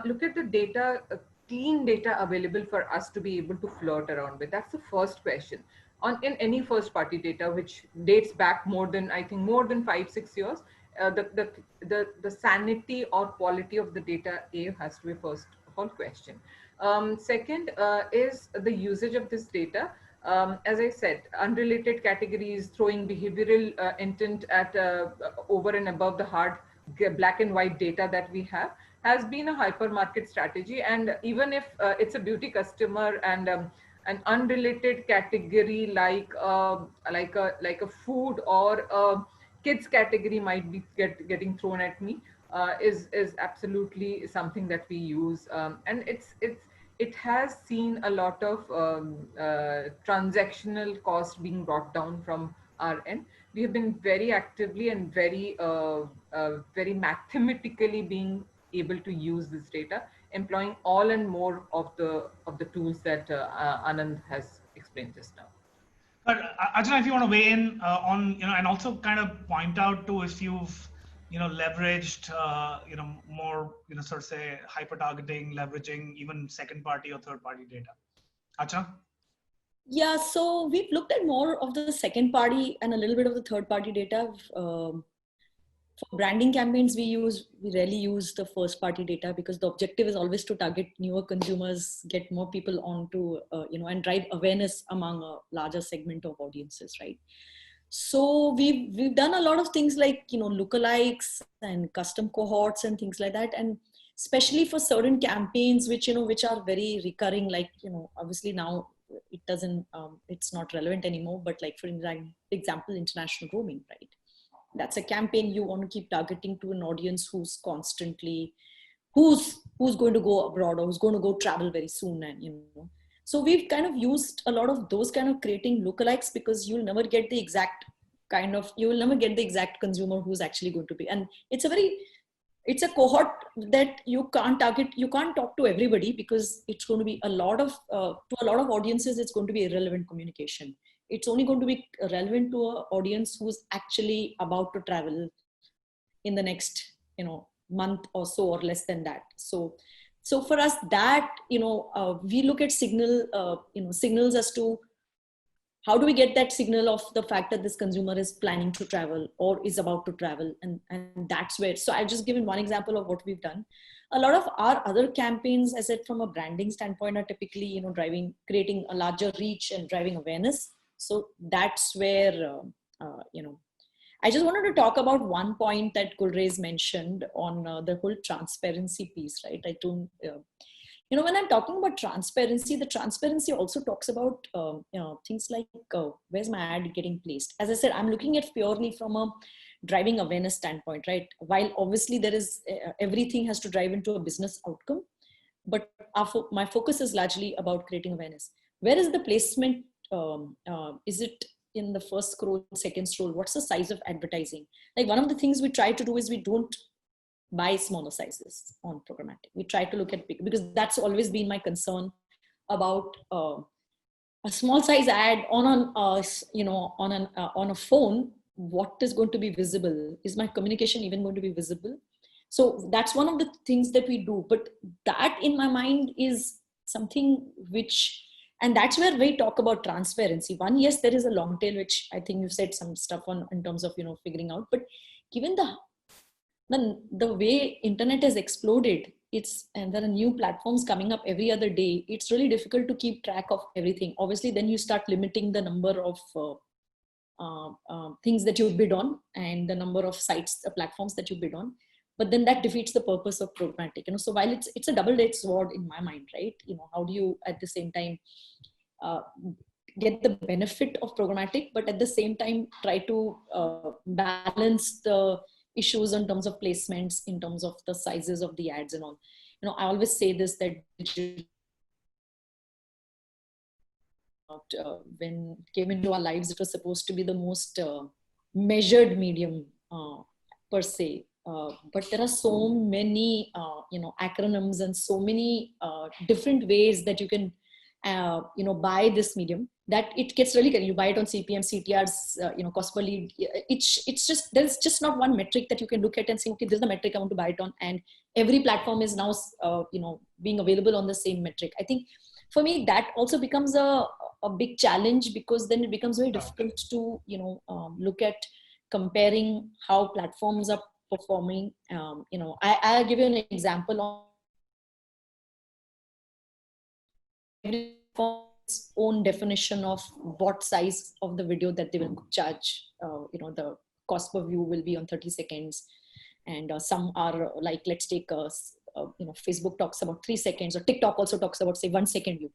Look at the data, clean data available for us to be able to flirt around with. That's the first question. In any first party data, which dates back more than 5-6 years, the sanity or quality of the data has to be first of all question. Second is the usage of this data. As I said, unrelated categories, throwing behavioral intent at over and above the hard black and white data that we have, has been a hypermarket strategy. And even if it's a beauty customer and an unrelated category like a food or a kids category might be getting thrown at me, is absolutely something that we use, and it has seen a lot of transactional cost being brought down from our end. We have been very actively and very mathematically being able to use this data, employing all and more of the tools that Anand has explained just now. But Archana, if you want to weigh in on, and also kind of point out to if you've, leveraged, more, sort of say hyper targeting, leveraging even second party or third party data. Archana? Yeah, so we've looked at more of the second party and a little bit of the third party data. For branding campaigns, we rarely use the first party data because the objective is always to target newer consumers, get more people onto, and drive awareness among a larger segment of audiences, right? So we've done a lot of things like, lookalikes and custom cohorts and things like that. And especially for certain campaigns, which are very recurring, like, obviously now it doesn't, it's not relevant anymore, but like for example, international roaming, right? That's a campaign you want to keep targeting to an audience who's constantly, who's going to go abroad or who's going to go travel very soon. And, so we've kind of used a lot of those kind of creating lookalikes because you'll never get the exact consumer who's actually going to be. And it's a cohort that you can't target. You can't talk to everybody because it's going to be to a lot of audiences, it's going to be irrelevant communication. It's only going to be relevant to an audience who's actually about to travel in the next, month or so or less than that. So for us that, we look at signals as to how do we get that signal of the fact that this consumer is planning to travel or is about to travel. And that's where, so I've just given one example of what we've done. A lot of our other campaigns, as I said, from a branding standpoint, are typically, creating a larger reach and driving awareness. So that's where, I just wanted to talk about one point that Gulrez mentioned on the whole transparency piece, right? I don't, when I'm talking about transparency, the transparency also talks about, things like where's my ad getting placed? As I said, I'm looking at purely from a driving awareness standpoint, right? While obviously there is, everything has to drive into a business outcome, but my focus is largely about creating awareness. Where is the placement? Is it in the first scroll, second scroll? What's the size of advertising? Like one of the things we try to do is we don't buy smaller sizes on programmatic. We try to look at big, because that's always been my concern about a small size ad on a phone. What is going to be visible? Is my communication even going to be visible? So that's one of the things that we do. But that in my mind is something which, and that's where we talk about transparency. One, yes, there is a long tail, which I think you said some stuff on in terms of, figuring out, but given the way internet has exploded, and there are new platforms coming up every other day, it's really difficult to keep track of everything. Obviously, then you start limiting the number of things that you bid on and the number of sites, platforms that you bid on. But then that defeats the purpose of programmatic. So while it's a double-edged sword in my mind, right? How do you at the same time get the benefit of programmatic, but at the same time try to balance the issues in terms of placements, in terms of the sizes of the ads and all. I always say this, that when it came into our lives, it was supposed to be the most measured medium per se. But there are so many, acronyms and so many different ways that you can, buy this medium, that it gets really, you buy it on CPM, CTRs, cost per lead. It's just, there's just not one metric that you can look at and say, okay, this is the metric I want to buy it on. And every platform is now, being available on the same metric. I think for me, that also becomes a big challenge, because then it becomes very difficult to, look at comparing how platforms are performing. I'll give you an example on every platform's own definition of what size of the video that they will charge. The cost per view will be on 30 seconds. And some are like, let's take, Facebook talks about 3 seconds, or TikTok also talks about, say, 1 second view.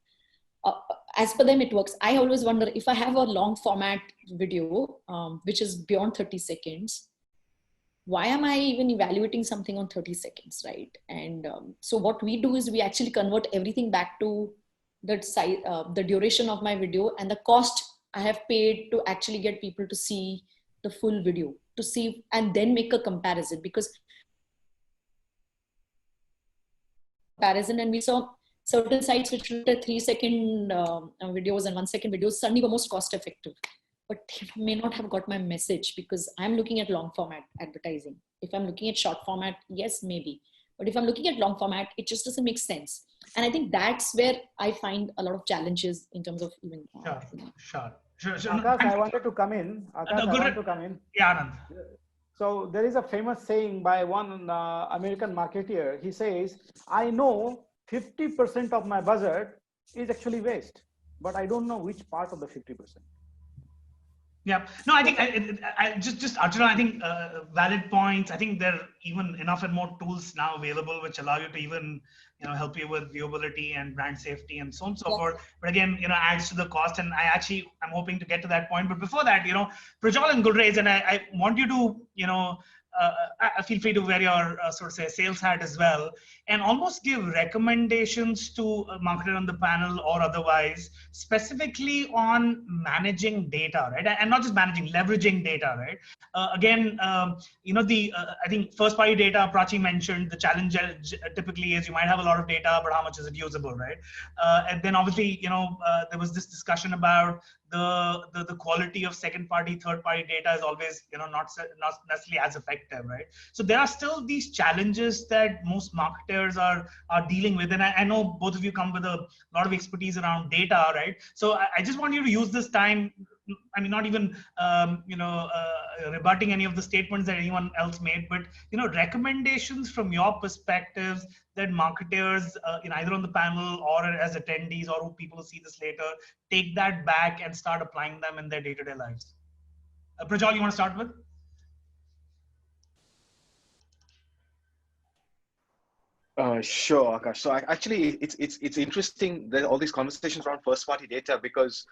As per them, it works. I always wonder, if I have a long format video, which is beyond 30 seconds, why am I even evaluating something on 30 seconds, right? And so what we do is we actually convert everything back to the size, the duration of my video and the cost I have paid to actually get people to see the full video, to see, and then make a comparison. Because and we saw certain sites which looked at 3-second videos and 1-second videos suddenly were most cost effective. But they may not have got my message because I'm looking at long format advertising. If I'm looking at short format, yes, maybe. But if I'm looking at long format, it just doesn't make sense. And I think that's where I find a lot of challenges in terms of even. Sure. Akash, I wanted to come in. Akash, I want to come in. Yeah, Anand. So there is a famous saying by one American marketeer. He says, I know 50% of my budget is actually waste, but I don't know which part of the 50%. Yeah, no, I think I just Archana, I think valid points. I think there are even enough and more tools now available which allow you to even help you with viewability and brand safety and so on and so forth. But again, adds to the cost. And I'm hoping to get to that point. But before that, Prajwal and Gulrez, and I want you to feel free to wear your sort of say sales hat as well, and almost give recommendations to a marketer on the panel or otherwise, specifically on managing data, right? And not just managing, leveraging data, right? Again, I think first-party data, Prachi mentioned, the challenge typically is you might have a lot of data, but how much is it usable, right? And then obviously, there was this discussion about the quality of second-party, third-party data is always, not necessarily as effective, right? So there are still these challenges that most marketers are dealing with, and I know both of you come with a lot of expertise around data, right? So I just want you to use this time. I mean, not even rebutting any of the statements that anyone else made, but recommendations from your perspectives that marketers, either on the panel or as attendees or who people who see this later, take that back and start applying them in their day-to-day lives. Prajwal, you want to start with? Sure, Akash. So actually, it's interesting that all these conversations around first-party data, because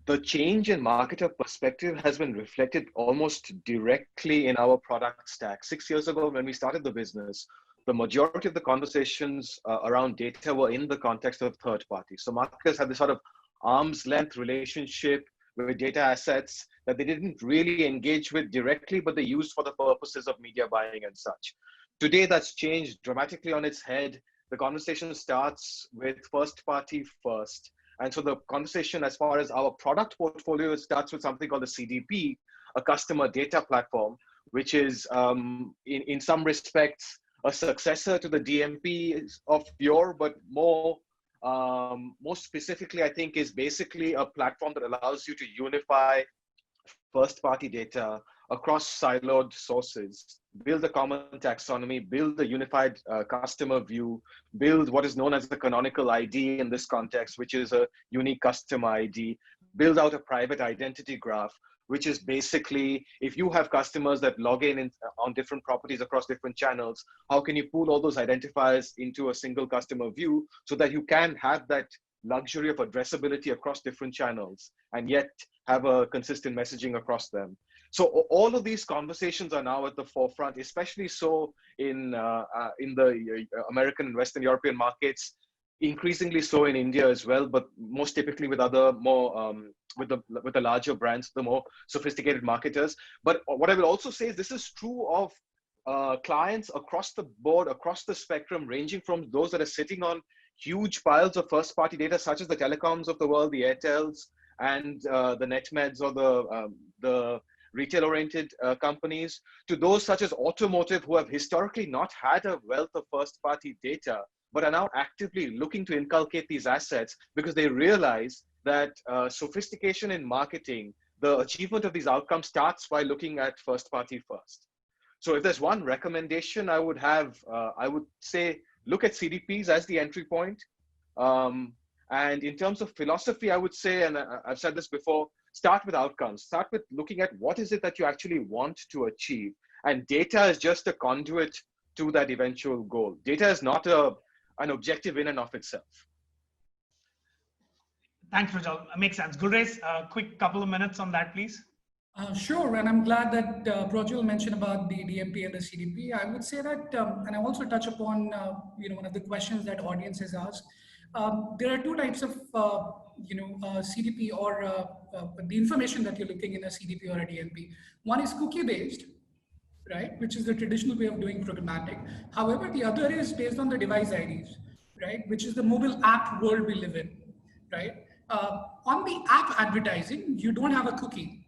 the change in marketer perspective has been reflected almost directly in our product stack. 6 years ago, when we started the business, the majority of the conversations around data were in the context of third parties. So marketers had this sort of arm's length relationship with data assets that they didn't really engage with directly, but they used for the purposes of media buying and such. Today, that's changed dramatically on its head. The conversation starts with first party first. And so the conversation as far as our product portfolio starts with something called the CDP, a customer data platform, which is in some respects a successor to the DMP of Pure, but more specifically, I think, is basically a platform that allows you to unify first-party data across siloed sources, build a common taxonomy, build a unified customer view, build what is known as the canonical ID in this context, which is a unique customer ID, build out a private identity graph, which is basically, if you have customers that log in on different properties across different channels, how can you pool all those identifiers into a single customer view so that you can have that luxury of addressability across different channels and yet have a consistent messaging across them. So all of these conversations are now at the forefront, especially so in the American and Western European markets, increasingly so in India as well, but most typically with other more, with the larger brands, the more sophisticated marketers. But what I will also say is this is true of clients across the board, across the spectrum, ranging from those that are sitting on huge piles of first-party data, such as the telecoms of the world, the Airtels and the NetMeds or the retail-oriented companies, to those such as automotive who have historically not had a wealth of first-party data, but are now actively looking to inculcate these assets because they realize that sophistication in marketing, the achievement of these outcomes starts by looking at first-party first. So if there's one recommendation I would have, I would say, look at CDPs as the entry point. And in terms of philosophy, I would say, and I've said this before, start with outcomes. Start with looking at what is it that you actually want to achieve. And data is just a conduit to that eventual goal. Data is not an objective in and of itself. Thanks, Prajwal. Makes sense. Gulrez, a quick couple of minutes on that, please. Sure, and I'm glad that Prajwal mentioned about the DMP and the CDP. I would say that, and I also touch upon, one of the questions that audience has asked. There are two types of, CDP or the information that you're looking in a CDP or a DMP. One is cookie-based, right, which is the traditional way of doing programmatic. However, the other is based on the device IDs, right? Which is the mobile app world we live in, right? On the app advertising, you don't have a cookie,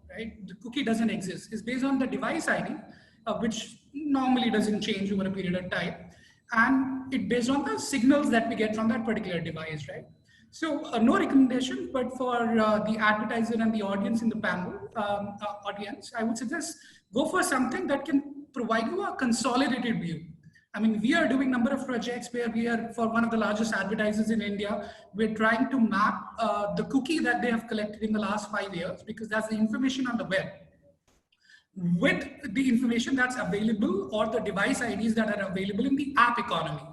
right? The cookie doesn't exist. It's based on the device ID, which normally doesn't change over a period of time. And it based on the signals that we get from that particular device, right? So no recommendation, but for the advertiser and the audience in the panel, audience, I would suggest go for something that can provide you a consolidated view. I mean, we are doing a number of projects where we are, for one of the largest advertisers in India, we're trying to map the cookie that they have collected in the last 5 years, because that's the information on the web, with the information that's available or the device IDs that are available in the app economy,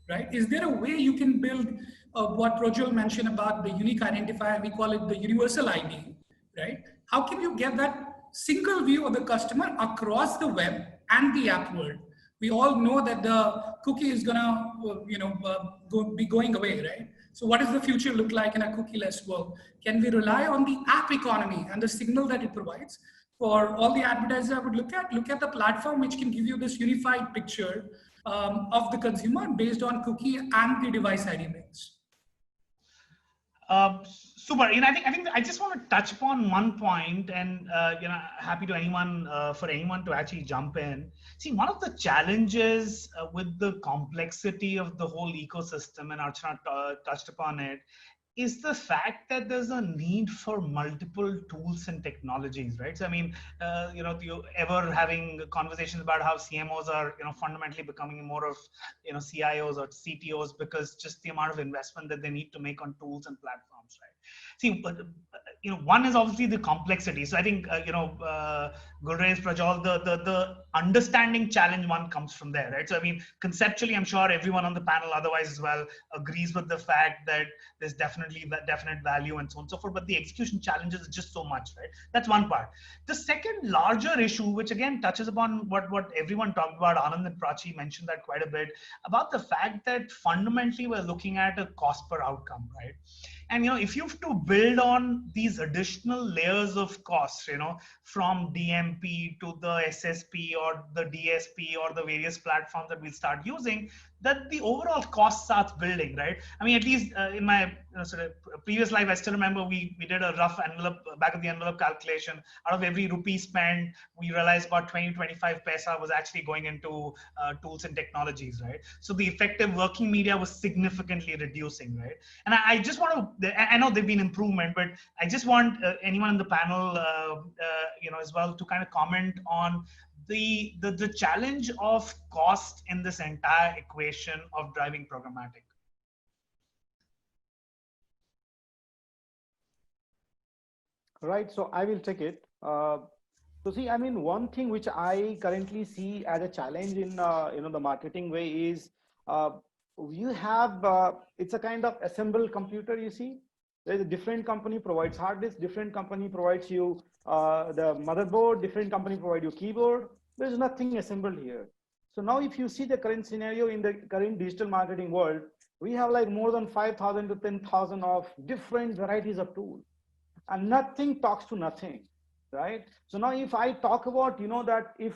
right? Is there a way you can build what Rojal mentioned about the unique identifier? We call it the universal ID, right? How can you get that single view of the customer across the web and the app world? We all know that the cookie is gonna, be going away, right? So what does the future look like in a cookie-less world? Can we rely on the app economy and the signal that it provides? For all the advertisers I would look at the platform which can give you this unified picture of the consumer based on cookie and the device ID mix. Super. I think I just want to touch upon one point, and happy to for anyone to actually jump in. See, one of the challenges with the complexity of the whole ecosystem, and Archana touched upon it, is the fact that there's a need for multiple tools and technologies, right? So, I mean, you ever having conversations about how CMOs are, fundamentally becoming more of, CIOs or CTOs, because just the amount of investment that they need to make on tools and platforms, right? See, one is obviously the complexity. So I think, Gulrez, Prajal, the understanding challenge one comes from there, right? So, I mean, conceptually, I'm sure everyone on the panel otherwise as well agrees with the fact that there's definitely definite value and so on and so forth, but the execution challenges is just so much, right? That's one part. The second larger issue, which again touches upon what everyone talked about, Anand and Prachi mentioned that quite a bit, about the fact that fundamentally we're looking at a cost per outcome, right? And if you have to build on these additional layers of costs, from DMP to the SSP or the DSP or the various platforms that we'll start using, that the overall cost starts building, right? I mean, at least in my sort of previous life, I still remember we did a rough back of the envelope calculation. Out of every rupee spent, we realized about 20-25 paisa was actually going into tools and technologies, right? So the effective working media was significantly reducing, right? And I just want to, I know there've been improvement, but I just want anyone in the panel, as well, to kind of comment on the challenge of cost in this entire equation of driving programmatic. Right, so I will take it. So see, I mean, one thing which I currently see as a challenge in the marketing way is you have it's a kind of assembled computer. You see, there's a different company provides hard disk, different company provides you the motherboard, different company provide you keyboard. There's nothing assembled here. So now if you see the current scenario in the current digital marketing world, we have like more than 5,000 to 10,000 of different varieties of tools, and nothing talks to nothing, right? So now if I talk about, that if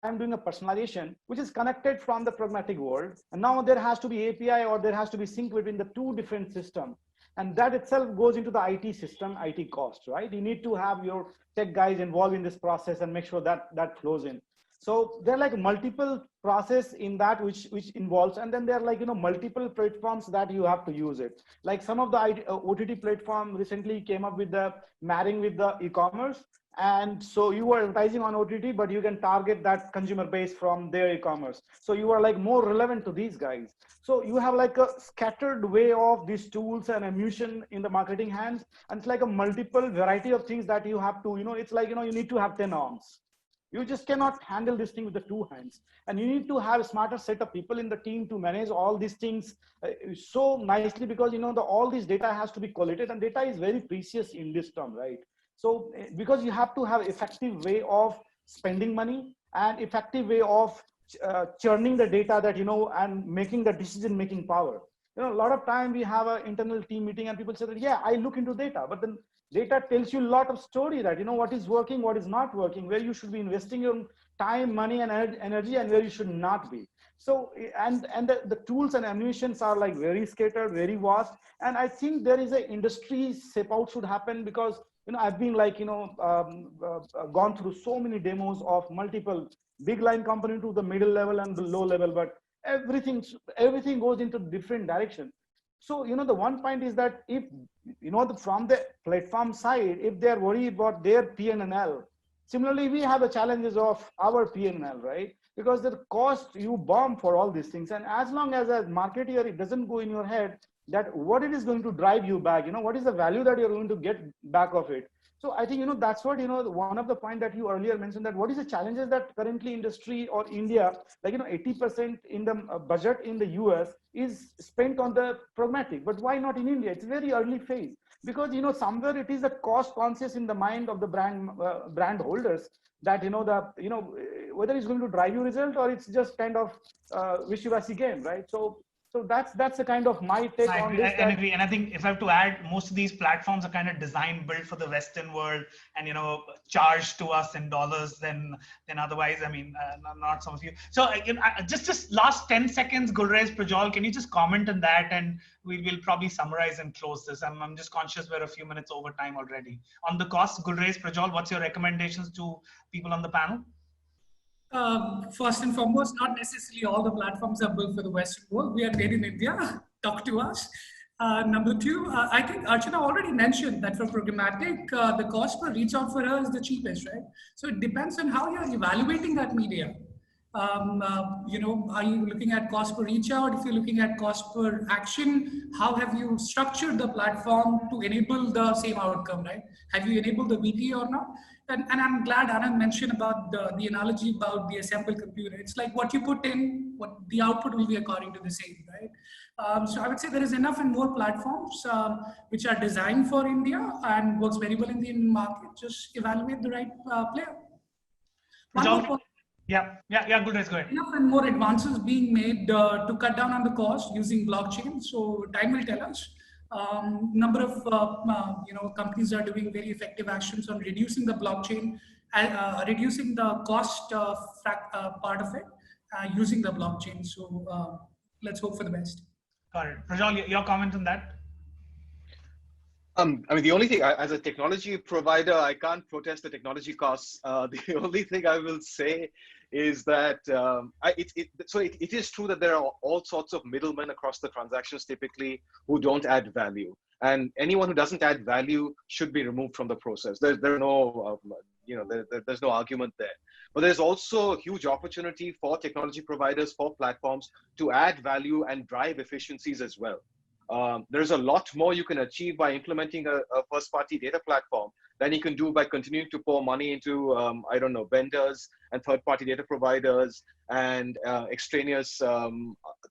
I'm doing a personalization, which is connected from the programmatic world, and now there has to be API or there has to be sync between the two different systems. And that itself goes into the IT system, IT cost, right? You need to have your tech guys involved in this process and make sure that that flows in. So there are like multiple process in that which involves, and then there are like, multiple platforms that you have to use it. Like some of the OTT platform recently came up with the marrying with the e-commerce. And so you are advertising on OTT, but you can target that consumer base from their e-commerce. So you are like more relevant to these guys. So you have like a scattered way of these tools and ammunition in the marketing hands. And it's like a multiple variety of things that you have to, it's like, you need to have 10 arms. You just cannot handle this thing with the 2 hands. And you need to have a smarter set of people in the team to manage all these things so nicely, because, all this data has to be collated, and data is very precious in this term, right? So because you have to have effective way of spending money and effective way of churning the data that, and making the decision-making power. A lot of time we have an internal team meeting and people say that, yeah, I look into data, but then data tells you a lot of story that, what is working, what is not working, where you should be investing your time, money, and energy, and where you should not be. So, and the tools and ammunitions are like very scattered, very vast. And I think there is an industry step out should happen, because, I've been like, gone through so many demos of multiple big line company to the middle level and the low level, but everything goes into different direction. So, the one point is that if, from the platform side, if they're worried about their P&L, similarly, we have the challenges of our P&L, right? Because the cost you bomb for all these things. And as long as a marketer, it doesn't go in your head that what it is going to drive you back, what is the value that you're going to get back of it. So I think, that's what, one of the point that you earlier mentioned, that what is the challenges that currently industry or India, like, 80% in the budget in the US is spent on the programmatic, but why not in India? It's very early phase, because, somewhere it is a cost conscious in the mind of the brand holders, that, whether it's going to drive you result or it's just kind of wishy-washy game, right? So that's the kind of my take on this. I agree. And I think if I have to add, most of these platforms are kind of designed, built for the Western world, and charged to us in dollars than otherwise. I mean, not some of you. So just last 10 seconds, Gulrez, Prajwal, can you just comment on that, and we will probably summarize and close this. I'm just conscious we're a few minutes over time already. On the cost, Gulrez, Prajwal, what's your recommendations to people on the panel? First and foremost, not necessarily all the platforms are built for the Western world. We are made in India. Talk to us. Number two, I think Archana already mentioned that for programmatic, the cost per reach out for her is the cheapest, right? So it depends on how you're evaluating that media. Are you looking at cost per reach out? If you're looking at cost per action, how have you structured the platform to enable the same outcome, right? Have you enabled the VT or not? And I'm glad Anand mentioned about the analogy about the assembled computer. It's like what you put in, what the output will be according to the same, right? So I would say there is enough and more platforms which are designed for India and works very well in the Indian market. Just evaluate the right player. Yeah, good. Let's go ahead. Enough and more advances being made to cut down on the cost using blockchain. So time will tell us. Number of companies are doing very effective actions on reducing the blockchain, reducing the cost part of it using the blockchain. So let's hope for the best. Got it. Prajwal, your comment on that? I mean, the only thing, as a technology provider, I can't protest the technology costs. The only thing I will say is that it is true that there are all sorts of middlemen across the transactions typically who don't add value, and anyone who doesn't add value should be removed from the process. There's no argument there. But there's also huge opportunity for technology providers, for platforms to add value and drive efficiencies as well. There's a lot more you can achieve by implementing a first-party data platform than you can do by continuing to pour money into, vendors and third-party data providers and extraneous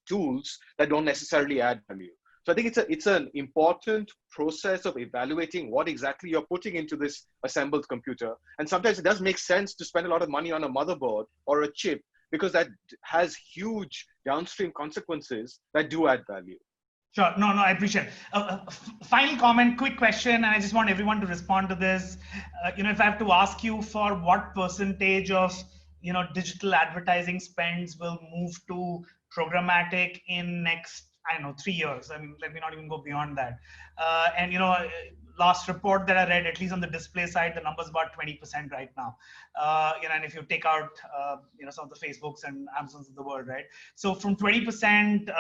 tools that don't necessarily add value. So I think it's an important process of evaluating what exactly you're putting into this assembled computer. And sometimes it does make sense to spend a lot of money on a motherboard or a chip, because that has huge downstream consequences that do add value. Sure. No, I appreciate it. Final comment, quick question, and I just want everyone to respond to this. If I have to ask you for what percentage of, digital advertising spends will move to programmatic in next, 3 years. I mean, let me not even go beyond that. Last report that I read, at least on the display side, the number's about 20% right now. And if you take out, some of the Facebooks and Amazons of the world, right? So from 20%,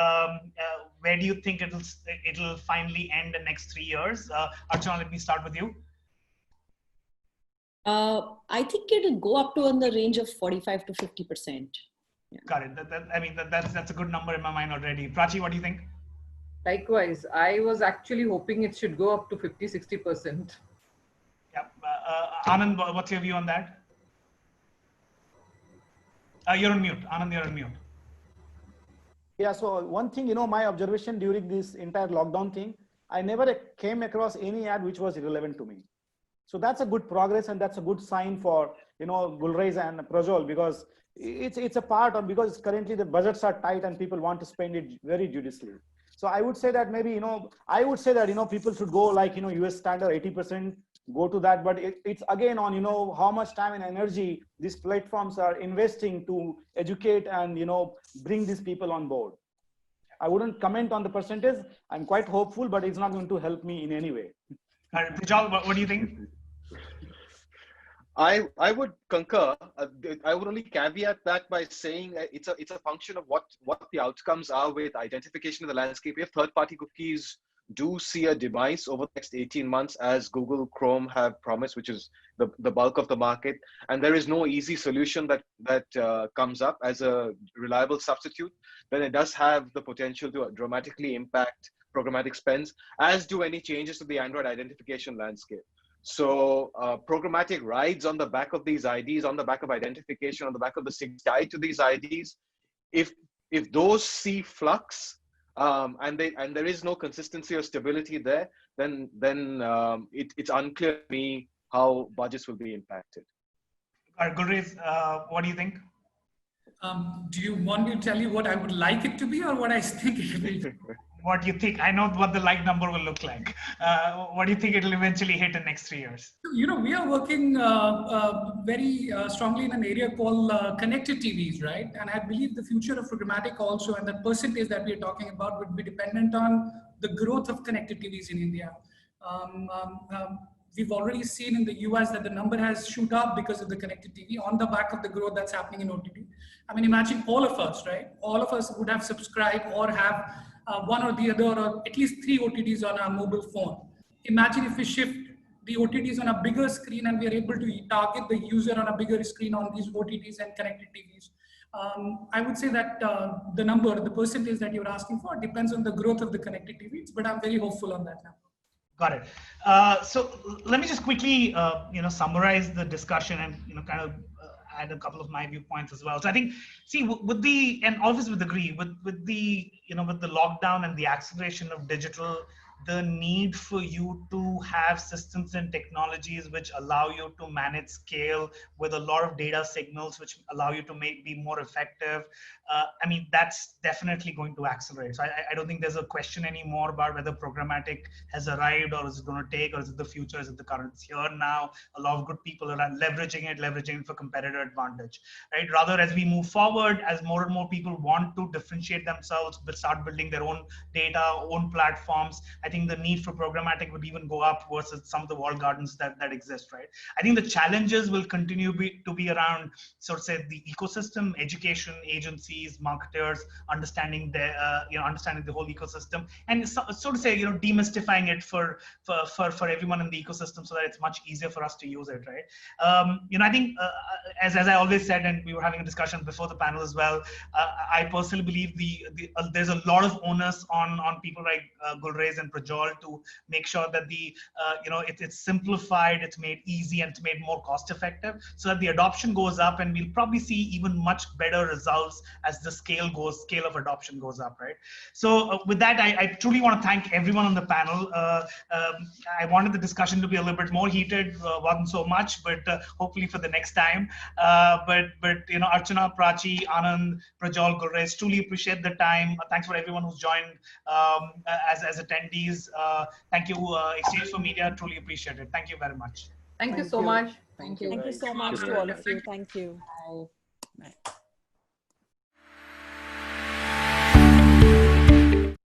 where do you think it'll finally end the next 3 years? Archana, let me start with you. I think it'll go up to in the range of 45 to 50%. Yeah. Got it. That's a good number in my mind already. Prachi, what do you think? Likewise, I was actually hoping it should go up to 50-60%. Yeah. Anand, what's your view on that? You're on mute. Anand, you're on mute. Yeah, so one thing, my observation during this entire lockdown thing, I never came across any ad which was irrelevant to me. So that's a good progress, and that's a good sign for, Gulrez and Prajwal, because it's a part of, because currently the budgets are tight and people want to spend it very judiciously. So I would say that maybe, people should go like, US standard 80%, go to that. But it's again on, you know, how much time and energy these platforms are investing to educate and, you know, bring these people on board. I wouldn't comment on the percentage. I'm quite hopeful, but it's not going to help me in any way. Prajal, what do you think? I would concur. I would only caveat that by saying it's a function of what the outcomes are with identification of the landscape. If third-party cookies do see a demise over the next 18 months, as Google Chrome have promised, which is the bulk of the market, and there is no easy solution that comes up as a reliable substitute, then it does have the potential to dramatically impact programmatic spends, as do any changes to the Android identification landscape. So programmatic rides on the back of these IDs, on the back of identification, on the back of the SIGs tied to these IDs. If those see flux, and there is no consistency or stability there, then it's unclear to me how budgets will be impacted. Gulrez, what do you think? Do you want me to tell you what I would like it to be, or what I think it will be? What do you think? I know what the like number will look like. What do you think it will eventually hit in the next 3 years? You know, we are working very strongly in an area called connected TVs, right? And I believe the future of programmatic also, and the percentage that we are talking about, would be dependent on the growth of connected TVs in India. We've already seen in the US that the number has shoot up because of the connected TV on the back of the growth that's happening in OTT. I mean, imagine all of us, right? All of us would have subscribed or have one or the other, or at least 3 OTTs on our mobile phone. Imagine if we shift the OTTs on a bigger screen and we are able to target the user on a bigger screen on these OTTs and connected TVs. I would say that the percentage that you're asking for depends on the growth of the connected TVs, but I'm very hopeful on that now. Got it. So let me just quickly, summarize the discussion and, kind of add a couple of my viewpoints as well. So I think, see, and always would agree with the lockdown and the acceleration of digital, the need for you to have systems and technologies which allow you to manage scale with a lot of data signals, which allow you to be more effective. I mean, that's definitely going to accelerate. So I don't think there's a question anymore about whether programmatic has arrived, or is it going to take, or is it the future? Is it the current? It's here now. A lot of good people are leveraging it for competitive advantage, right? Rather, as we move forward, as more and more people want to differentiate themselves, but start building their own data, own platforms, I think the need for programmatic would even go up versus some of the walled gardens that exist, right? I think the challenges will continue to be around, sort of say, the ecosystem, education, agencies, marketers, understanding understanding the whole ecosystem, and sort of say, demystifying it for everyone in the ecosystem, so that it's much easier for us to use it, right? I think as I always said, and we were having a discussion before the panel as well, I personally believe there's a lot of onus on people like Gulrez and Prajal to make sure that it's simplified, it's made easy, and it's made more cost effective, so that the adoption goes up, and we'll probably see even much better results as the scale of adoption goes up, right? So with that, I truly want to thank everyone on the panel. I wanted the discussion to be a little bit more heated, wasn't so much, but hopefully for the next time. But Archana, Prachi, Anand, Prajal, Gulrez, truly appreciate the time. Thanks for everyone who's joined as attendees. Thank you, Exchange for Media. Truly appreciate it. Thank you very much. Thank you so much. Thank you so much to all of you. Thank you. Bye.